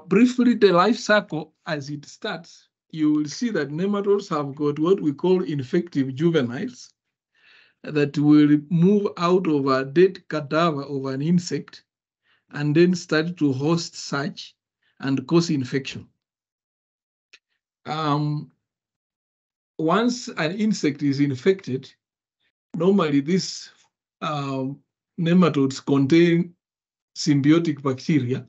Briefly, the life cycle as it starts, you will see that nematodes have got what we call infective juveniles that will move out of a dead cadaver of an insect and then start to host such and cause infection. Once an insect is infected, normally these nematodes contain symbiotic bacteria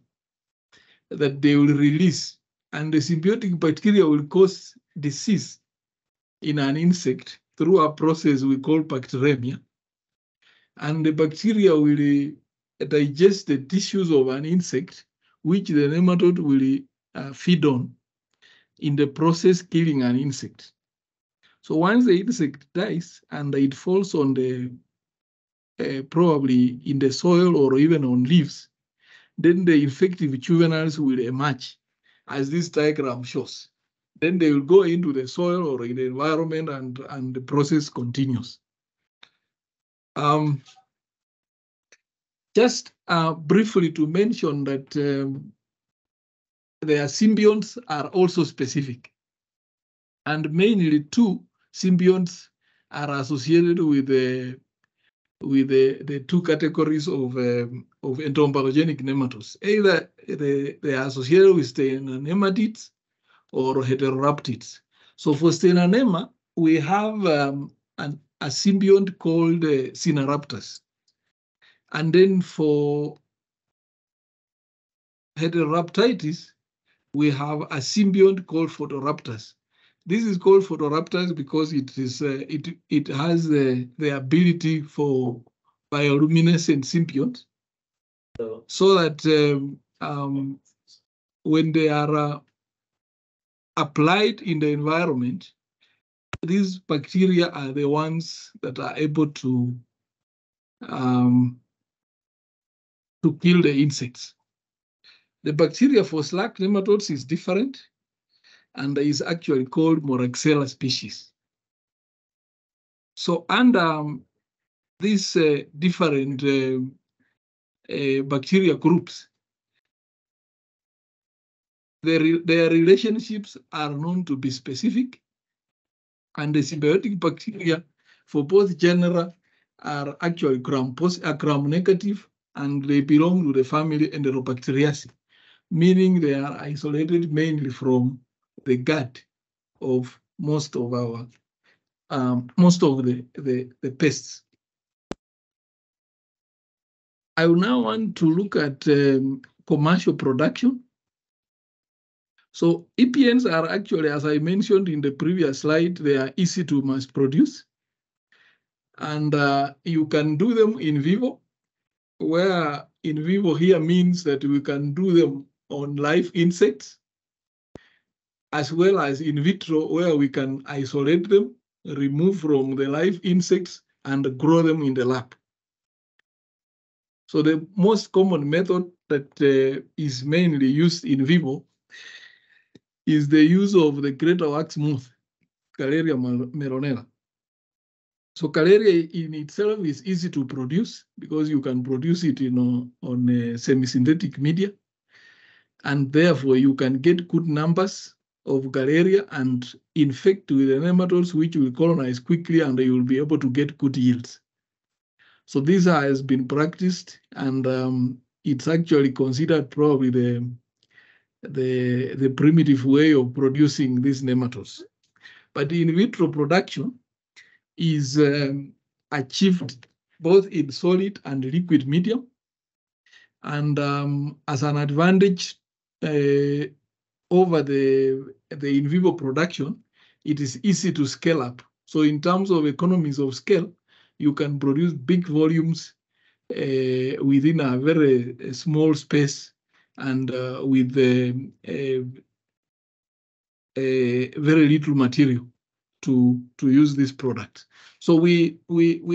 that they will release, and the symbiotic bacteria will cause disease in an insect through a process we call bacteremia. And the bacteria will digest the tissues of an insect, which the nematode will feed on, in the process killing an insect. So once the insect dies and it falls on the probably in the soil or even on leaves, then the infective juveniles will emerge, as this diagram shows. Then they will go into the soil or in the environment, and the process continues. Just briefly to mention that their symbionts are also specific, and mainly two symbionts are associated with the two categories of entomopathogenic nematodes. Either they are associated with Steinanemmatids or Heterorhabdids. So for Steinanema, we have a symbiont called Cinaraptus. And then for Heterorhabditis, we have a symbiont called Photorhabdus. This is called Photorhabdus because it has the ability for bioluminescent symbiont, so that when they are applied in the environment, these bacteria are the ones that are able to kill the insects. The bacteria for slug nematodes is different, and is actually called Moraxella species. So under these different bacteria groups, their relationships are known to be specific, and the symbiotic bacteria for both genera are actually gram-negative, and they belong to the family Enterobacteriaceae, meaning they are isolated mainly from the gut of most of our the pests. I will now want to look at commercial production. So EPNs are actually, as I mentioned in the previous slide, they are easy to mass produce, and you can do them in vivo, where in vivo here means that we can do them on live insects, as well as in vitro, where we can isolate them, remove from the live insects, and grow them in the lab. So the most common method that is mainly used in vivo is the use of the greater wax moth, Caleria meronella. So Caleria in itself is easy to produce because you can produce it on a semi-synthetic media. And therefore, you can get good numbers of Caleria and infect with the nematodes, which will colonize quickly, and you will be able to get good yields. So this has been practiced, and it's actually considered probably the primitive way of producing these nematodes. But in vitro production is achieved both in solid and liquid medium. And as an advantage over the in vivo production, it is easy to scale up. So in terms of economies of scale, you can produce big volumes within a very small space and with very little material to use this product. So we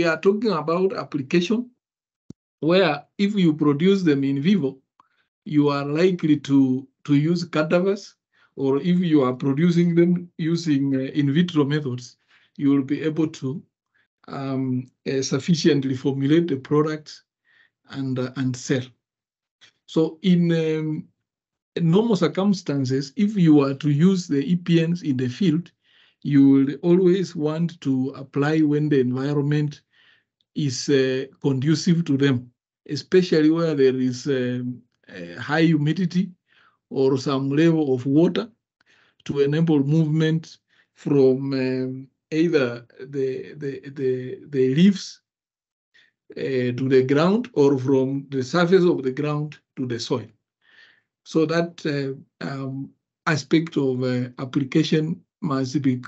are talking about application where if you produce them in vivo, you are likely to use cadavers, or if you are producing them using in vitro methods, you will be able to sufficiently formulate the products and sell. So in normal circumstances, if you are to use the EPNs in the field, you will always want to apply when the environment is conducive to them, especially where there is high humidity or some level of water to enable movement from either the leaves to the ground or from the surface of the ground to the soil. So that aspect of application must be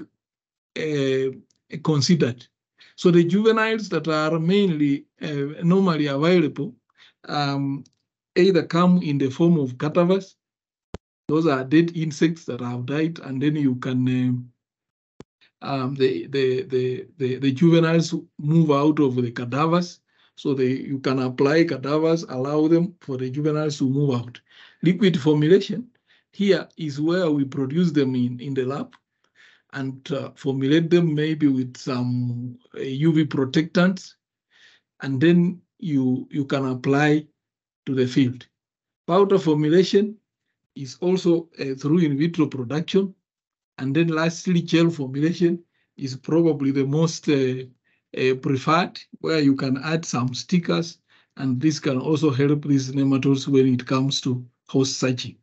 considered. So the juveniles that are mainly normally available either come in the form of cadavers. Those are dead insects that have died, and then you can the juveniles move out of the cadavers, so you can apply cadavers, allow them for the juveniles to move out. Liquid formulation here is where we produce them in the lab and formulate them maybe with some UV protectants, and then you can apply to the field. Powder formulation is also through in vitro production. And then lastly, gel formulation is probably the most preferred, where you can add some stickers, and this can also help these nematodes when it comes to host searching.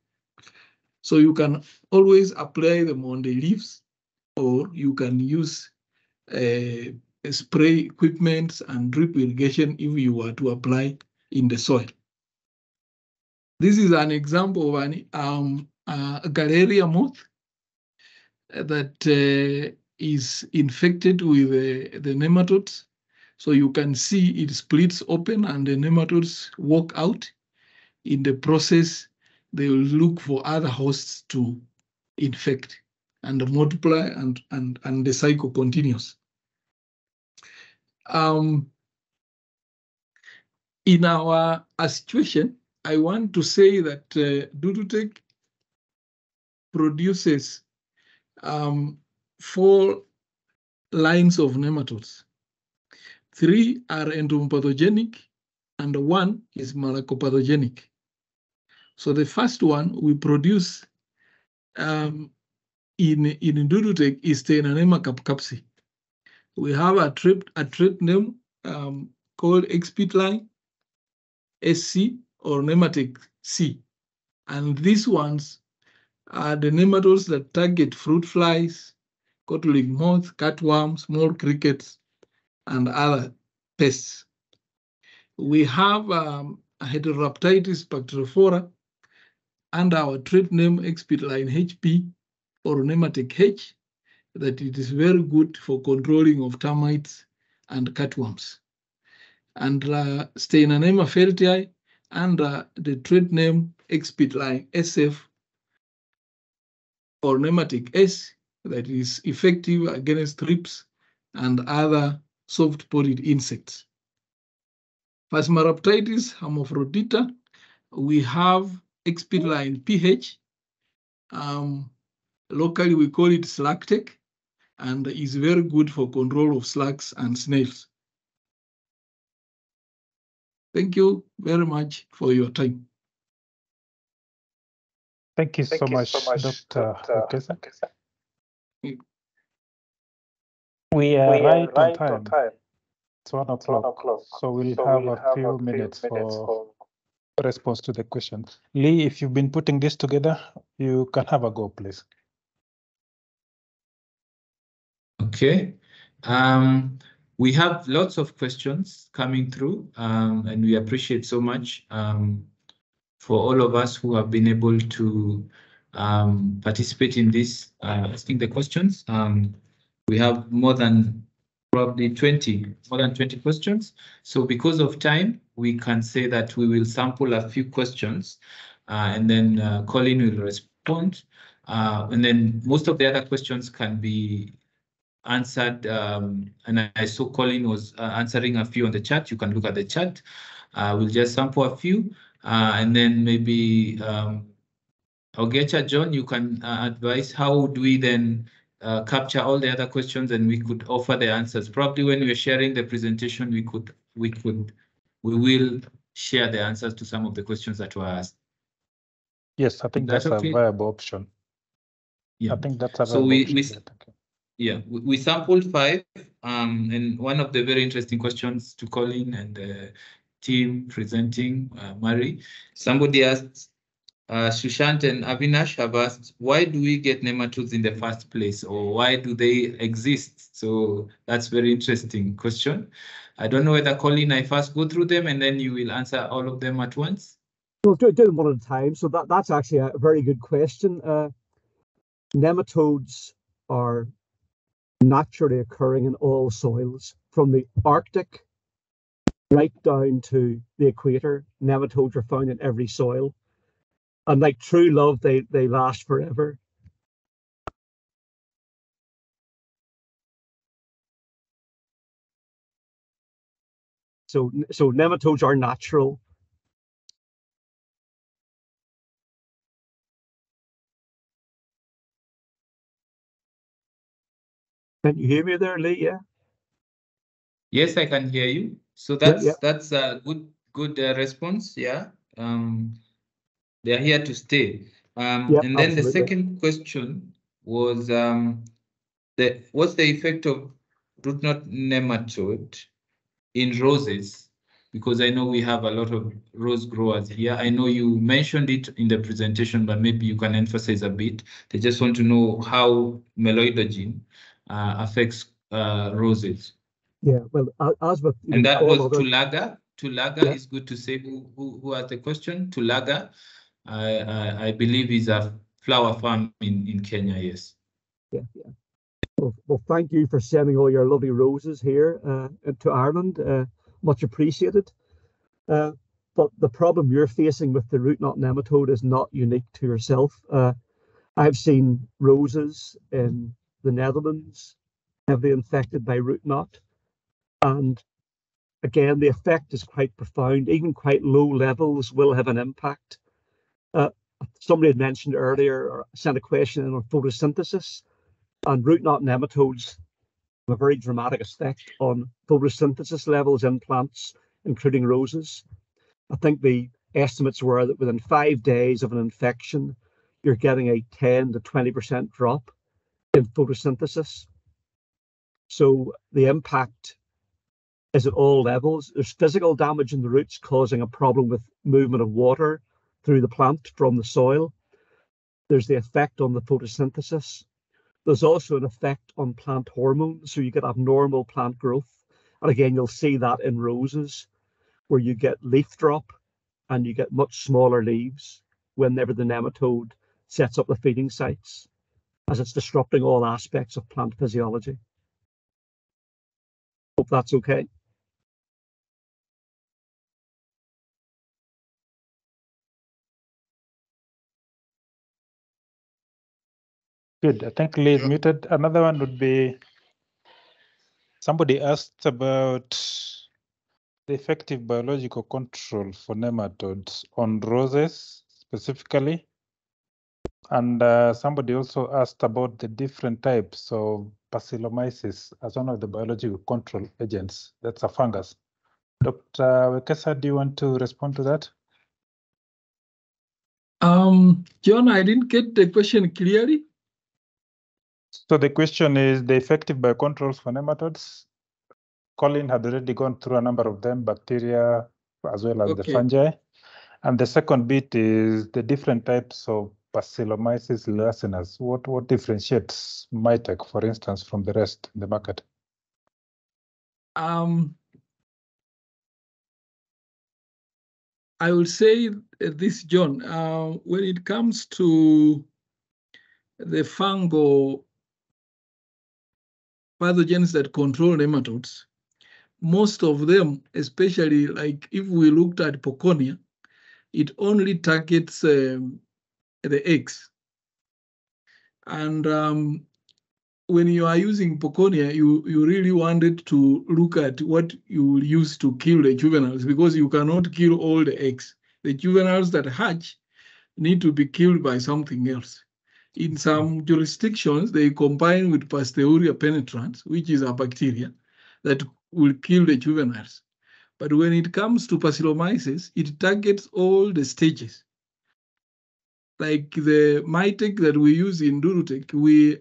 So you can always apply them on the leaves, or you can use spray equipment and drip irrigation if you were to apply in the soil. This is an example of a Caleria moth that is infected with the nematodes. So you can see it splits open and the nematodes walk out. In the process, they will look for other hosts to infect and multiply, and the cycle continues. In our situation, I want to say that Dudutech produces 4 lines of nematodes. 3 are entomopathogenic and 1 is malacopathogenic. So the first one we produce in Dudutech is Steinanema kapkapsi. We have a trait name called Expitline SC or Nematec C, and these ones are the nematodes that target fruit flies, cotton-leg moth, cutworms, small crickets, and other pests. We have a Heterorhabditis spectrophorae and our trait name Expitline HP or Nematec H, that it is very good for controlling of termites and cutworms. And Steinanema feltii and the trait name Expitline SF or Nematec S, that is effective against thrips and other soft-bodied insects. Phasmarhabditis hermaphrodita, we have Expitline PH Locally, we call it Slugtech, and is very good for control of slugs and snails. Thank you very much for your time. Thank you so much, Dr. Wekesa. We are right on time. It's 1 o'clock, so we'll have a few minutes for response to the questions. Lee, if you've been putting this together, you can have a go, please. Okay. We have lots of questions coming through, and we appreciate so much for all of us who have been able to participate in this, asking the questions. We have more than 20 questions. So because of time, we can say that we will sample a few questions and then Colin will respond. And then most of the other questions can be answered. And I saw Colin was answering a few on the chat. You can look at the chat. We'll just sample a few and then maybe Ogecha, John, you can advise how do we then capture all the other questions and we could offer the answers. Probably when we're sharing the presentation, we will share the answers to some of the questions that were asked. Yes, I think that's okay? A viable option. Yeah, I think that's a viable option. We sampled 5, and one of the very interesting questions to Colin and the team presenting, Mary, somebody asked, Sushant and Avinash have asked, why do we get nematodes in the first place, or why do they exist? So that's a very interesting question. I don't know whether, Colin, I first go through them and then you will answer all of them at once. We'll do them one at a time. So that's actually a very good question. Nematodes are naturally occurring in all soils, from the Arctic right down to the equator. Nematodes are found in every soil. And like true love, they last forever. So nematodes are natural. Can you hear me there, Lee? Yeah. Yes, I can hear you. So that's a good response. Yeah. They are here to stay. And then absolutely. The second question was what's the effect of root knot nematode in roses? Because I know we have a lot of rose growers here. I know you mentioned it in the presentation, but maybe you can emphasize a bit. They just want to know how meloidogen affects roses. Yeah, well, as with and that was Tulaga. Tulaga is good to say who asked the question. Tulaga, I believe, is a flower farm in Kenya. Yes. Yeah. Well, thank you for sending all your lovely roses here to Ireland. Much appreciated. But the problem you're facing with the root knot nematode is not unique to yourself. I've seen roses in the Netherlands heavily infected by root knot. And again, the effect is quite profound. Even quite low levels will have an impact. Somebody had mentioned earlier, or sent a question in on photosynthesis, and root knot nematodes have a very dramatic effect on photosynthesis levels in plants, including roses. I think the estimates were that within 5 days of an infection, you're getting a 10 to 20% drop in photosynthesis. So the impact is at all levels. There's physical damage in the roots causing a problem with movement of water through the plant from the soil. There's the effect on the photosynthesis. There's also an effect on plant hormones, so you get abnormal plant growth. And again, you'll see that in roses, where you get leaf drop and you get much smaller leaves whenever the nematode sets up the feeding sites, as it's disrupting all aspects of plant physiology. Hope that's okay. Good. I think Lee is muted. Another one would be, somebody asked about the effective biological control for nematodes on roses specifically. And somebody also asked about the different types of Bacillomyces as one of the biological control agents. That's a fungus. Dr. Wekesa, do you want to respond to that? John, I didn't get the question clearly. So the question is the effective biocontrols for nematodes. Colin had already gone through a number of them, bacteria as well as the fungi. And the second bit is the different types of Bacillomyces lacinius. What differentiates Mytec, for instance, from the rest in the market? I will say this, John, when it comes to the fungal pathogens that control nematodes, most of them, especially like if we looked at Poconia, it only targets the eggs. And when you are using Poconia, you really wanted to look at what you will use to kill the juveniles, because you cannot kill all the eggs. The juveniles that hatch need to be killed by something else. In some jurisdictions, they combine with Pasteuria penetrans, which is a bacteria that will kill the juveniles. But when it comes to Bacillomyces, it targets all the stages. Like the Mytec that we use in Durutec, we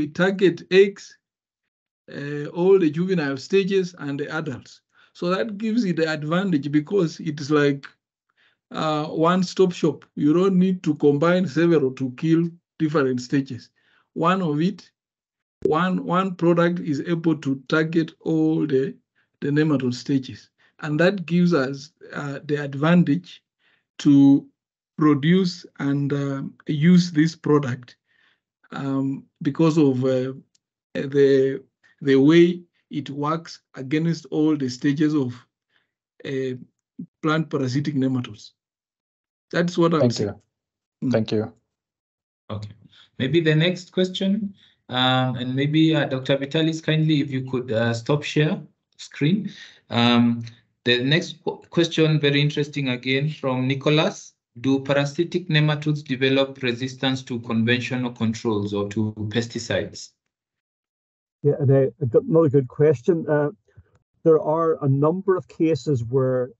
target eggs, all the juvenile stages, and the adults. So that gives it the advantage because it's like one-stop shop. You don't need to combine several to kill different stages. One product is able to target all the nematode stages. And that gives us the advantage to produce and use this product because of the way it works against all the stages of plant parasitic nematodes. That's what I would say. Thank you. Okay, maybe the next question, and maybe Dr. Vitalis, kindly, if you could stop share screen. The next question, very interesting again, from Nicholas. Do parasitic nematodes develop resistance to conventional controls or to pesticides? Yeah, and I've got another good question. There are a number of cases where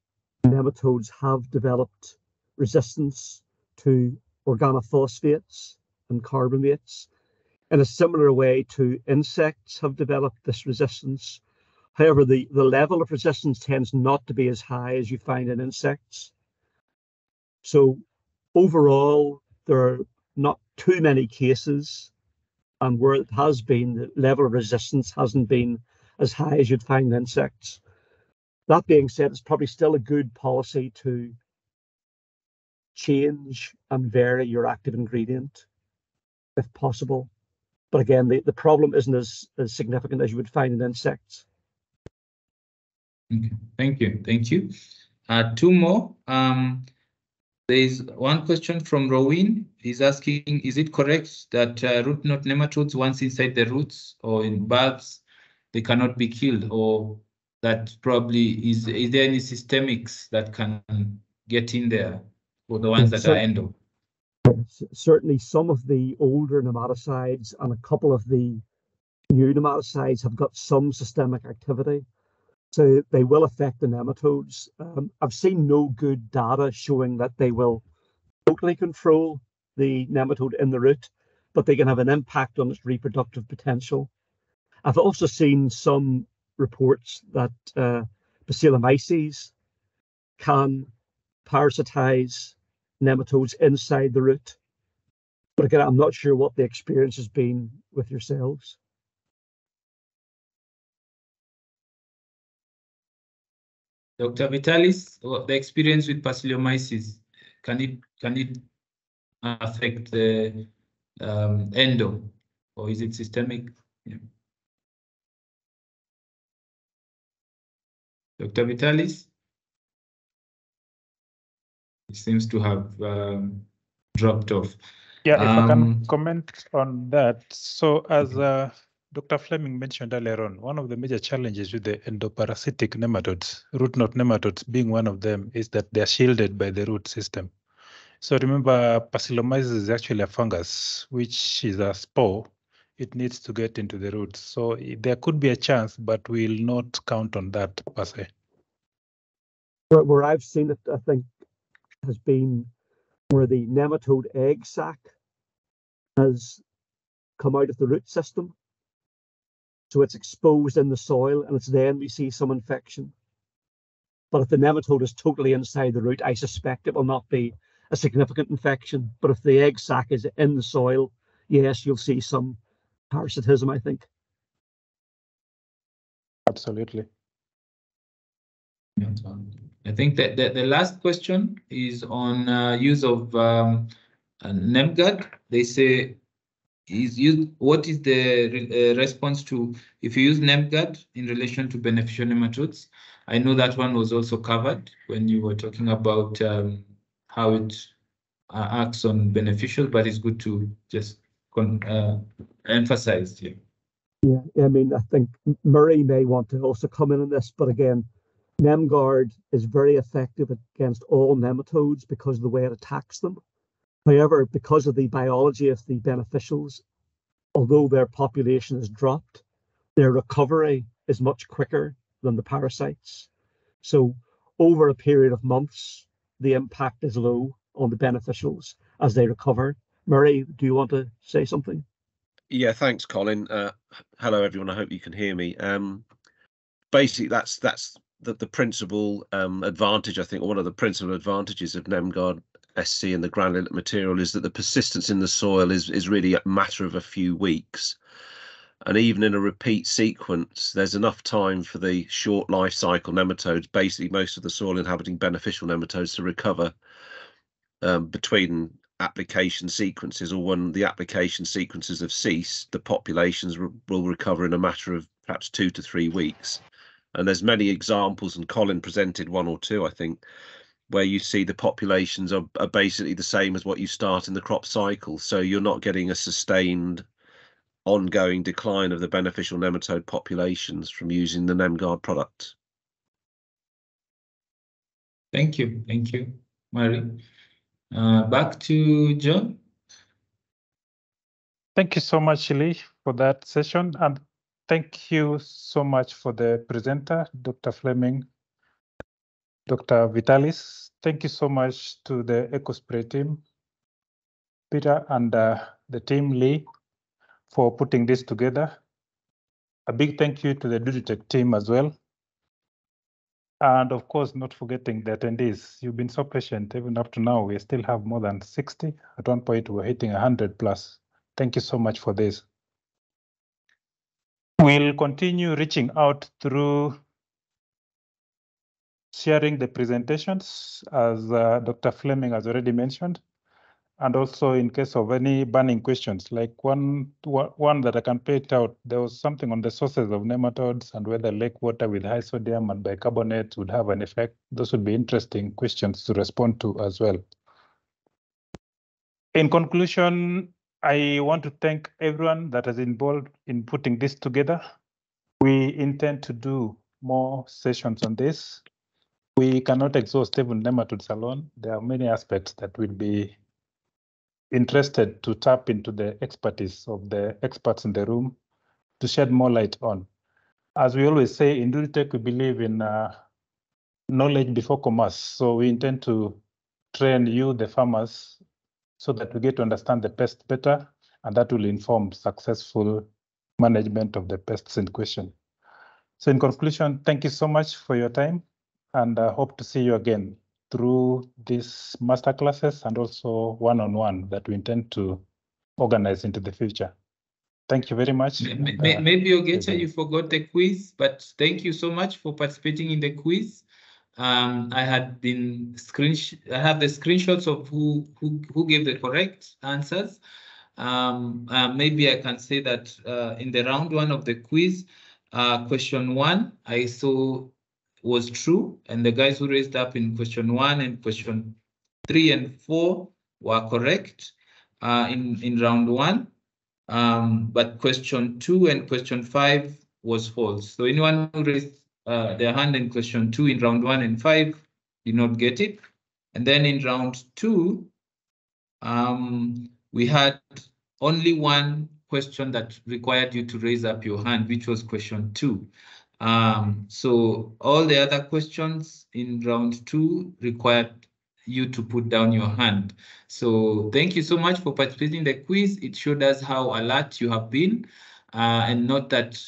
nematodes have developed resistance to organophosphates and carbamates in a similar way to insects have developed this resistance. However, the level of resistance tends not to be as high as you find in insects. So overall, there are not too many cases, and where it has been, the level of resistance hasn't been as high as you'd find in insects. That being said, it's probably still a good policy to change and vary your active ingredient if possible. But again, the problem isn't as significant as you would find in insects. Okay. Thank you. Thank you. Two more. There's one question from Rowin. He's asking, is it correct that root knot nematodes, once inside the roots or in bulbs, they cannot be killed? Or that probably, is there any systemics that can get in there for the ones that are endo? Certainly some of the older nematicides and a couple of the new nematicides have got some systemic activity. So they will affect the nematodes. I've seen no good data showing that they will totally control the nematode in the root, but they can have an impact on its reproductive potential. I've also seen some reports that Bacillomyces can parasitize nematodes inside the root. But again, I'm not sure what the experience has been with yourselves. Dr. Vitalis, the experience with Bacillomyces, can it affect the endo, or is it systemic? Yeah. Dr. Vitalis? It seems to have dropped off. Yeah, if I can comment on that. So as Dr. Fleming mentioned earlier on, one of the major challenges with the endoparasitic nematodes, root knot nematodes being one of them, is that they're shielded by the root system. So remember, Pasilomyces is actually a fungus, which is a spore. It needs to get into the roots. So there could be a chance, but we'll not count on that per se. Where I've seen it, I think, has been where the nematode egg sac has come out of the root system. So it's exposed in the soil, and it's then we see some infection. But if the nematode is totally inside the root, I suspect it will not be a significant infection. But if the egg sac is in the soil, yes, you'll see some parasitism, I think. Absolutely. I think that the last question is on use of NemGuard. They say, what is the response to if you use NemGuard in relation to beneficial nematodes? I know that one was also covered when you were talking about how it acts on beneficial, but it's good to just emphasize here. Yeah, I mean, I think Murray may want to also come in on this, but again, NemGuard is very effective against all nematodes because of the way it attacks them. However, because of the biology of the beneficials, although their population has dropped, their recovery is much quicker than the parasites. So over a period of months, the impact is low on the beneficials as they recover. Murray, do you want to say something? Yeah, thanks, Colin. Hello, everyone. I hope you can hear me. Basically, that's the principal advantage, I think, or one of the principal advantages of NemGuard SC and the granulate material is that the persistence in the soil is really a matter of a few weeks. And even in a repeat sequence, there's enough time for the short life cycle nematodes, basically most of the soil inhabiting beneficial nematodes, to recover between application sequences, or when the application sequences have ceased, the populations will recover in a matter of perhaps 2 to 3 weeks. And there's many examples, and Colin presented one or two, I think, where you see the populations are basically the same as what you start in the crop cycle. So you're not getting a sustained ongoing decline of the beneficial nematode populations from using the NemGuard product. Thank you, Murray. Back to John. Thank you so much, Lee, for that session. And thank you so much for the presenter, Dr. Fleming, Dr. Vitalis. Thank you so much to the EcoSpray team, Peter, and the team, Lee, for putting this together. A big thank you to the DudiTech team as well. And of course, not forgetting the attendees. You've been so patient. Even up to now, we still have more than 60. At one point, we're hitting 100 plus. Thank you so much for this. We'll continue reaching out through sharing the presentations, as Dr. Fleming has already mentioned. And also in case of any burning questions, like one that I can point out, there was something on the sources of nematodes and whether lake water with high sodium and bicarbonate would have an effect. Those would be interesting questions to respond to as well. In conclusion, I want to thank everyone that is involved in putting this together. We intend to do more sessions on this. We cannot exhaust even nematodes alone. There are many aspects that will be interested to tap into the expertise of the experts in the room to shed more light on. As we always say in DudiTech, we believe in knowledge before commerce. So we intend to train you, the farmers, so that we get to understand the pest better, and that will inform successful management of the pests in question. So in conclusion, thank you so much for your time, and I hope to see you again through these masterclasses and also one-on-one that we intend to organize into the future. Thank you very much. Maybe Ogecha, you forgot the quiz, but thank you so much for participating in the quiz. I have the screenshots of who gave the correct answers. Maybe I can say that in the round one of the quiz, question 1 I saw was true, and the guys who raised up in question 1 and question 3 and 4 were correct in round 1. But question 2 and question 5 was false. So anyone who raised their hand in question 2 in round 1 and 5 did not get it. And then in round 2, we had only one question that required you to raise up your hand, which was question 2. So all the other questions in round 2 required you to put down your hand. So thank you so much for participating in the quiz. It showed us how alert you have been, and not that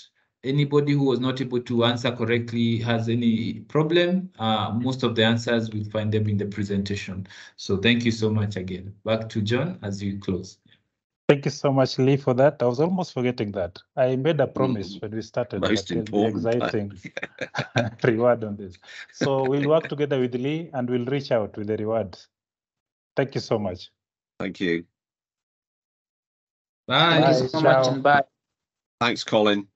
anybody who was not able to answer correctly has any problem. Most of the answers, we'll find them in the presentation. So thank you so much again. Back to John as you close. Thank you so much, Lee, for that. I was almost forgetting that. I made a promise when we started. Most important. The exciting reward on this. So we'll work together with Lee and we'll reach out with the rewards. Thank you so much. Thank you. Bye. Thank you so much and bye. Thanks, Colin.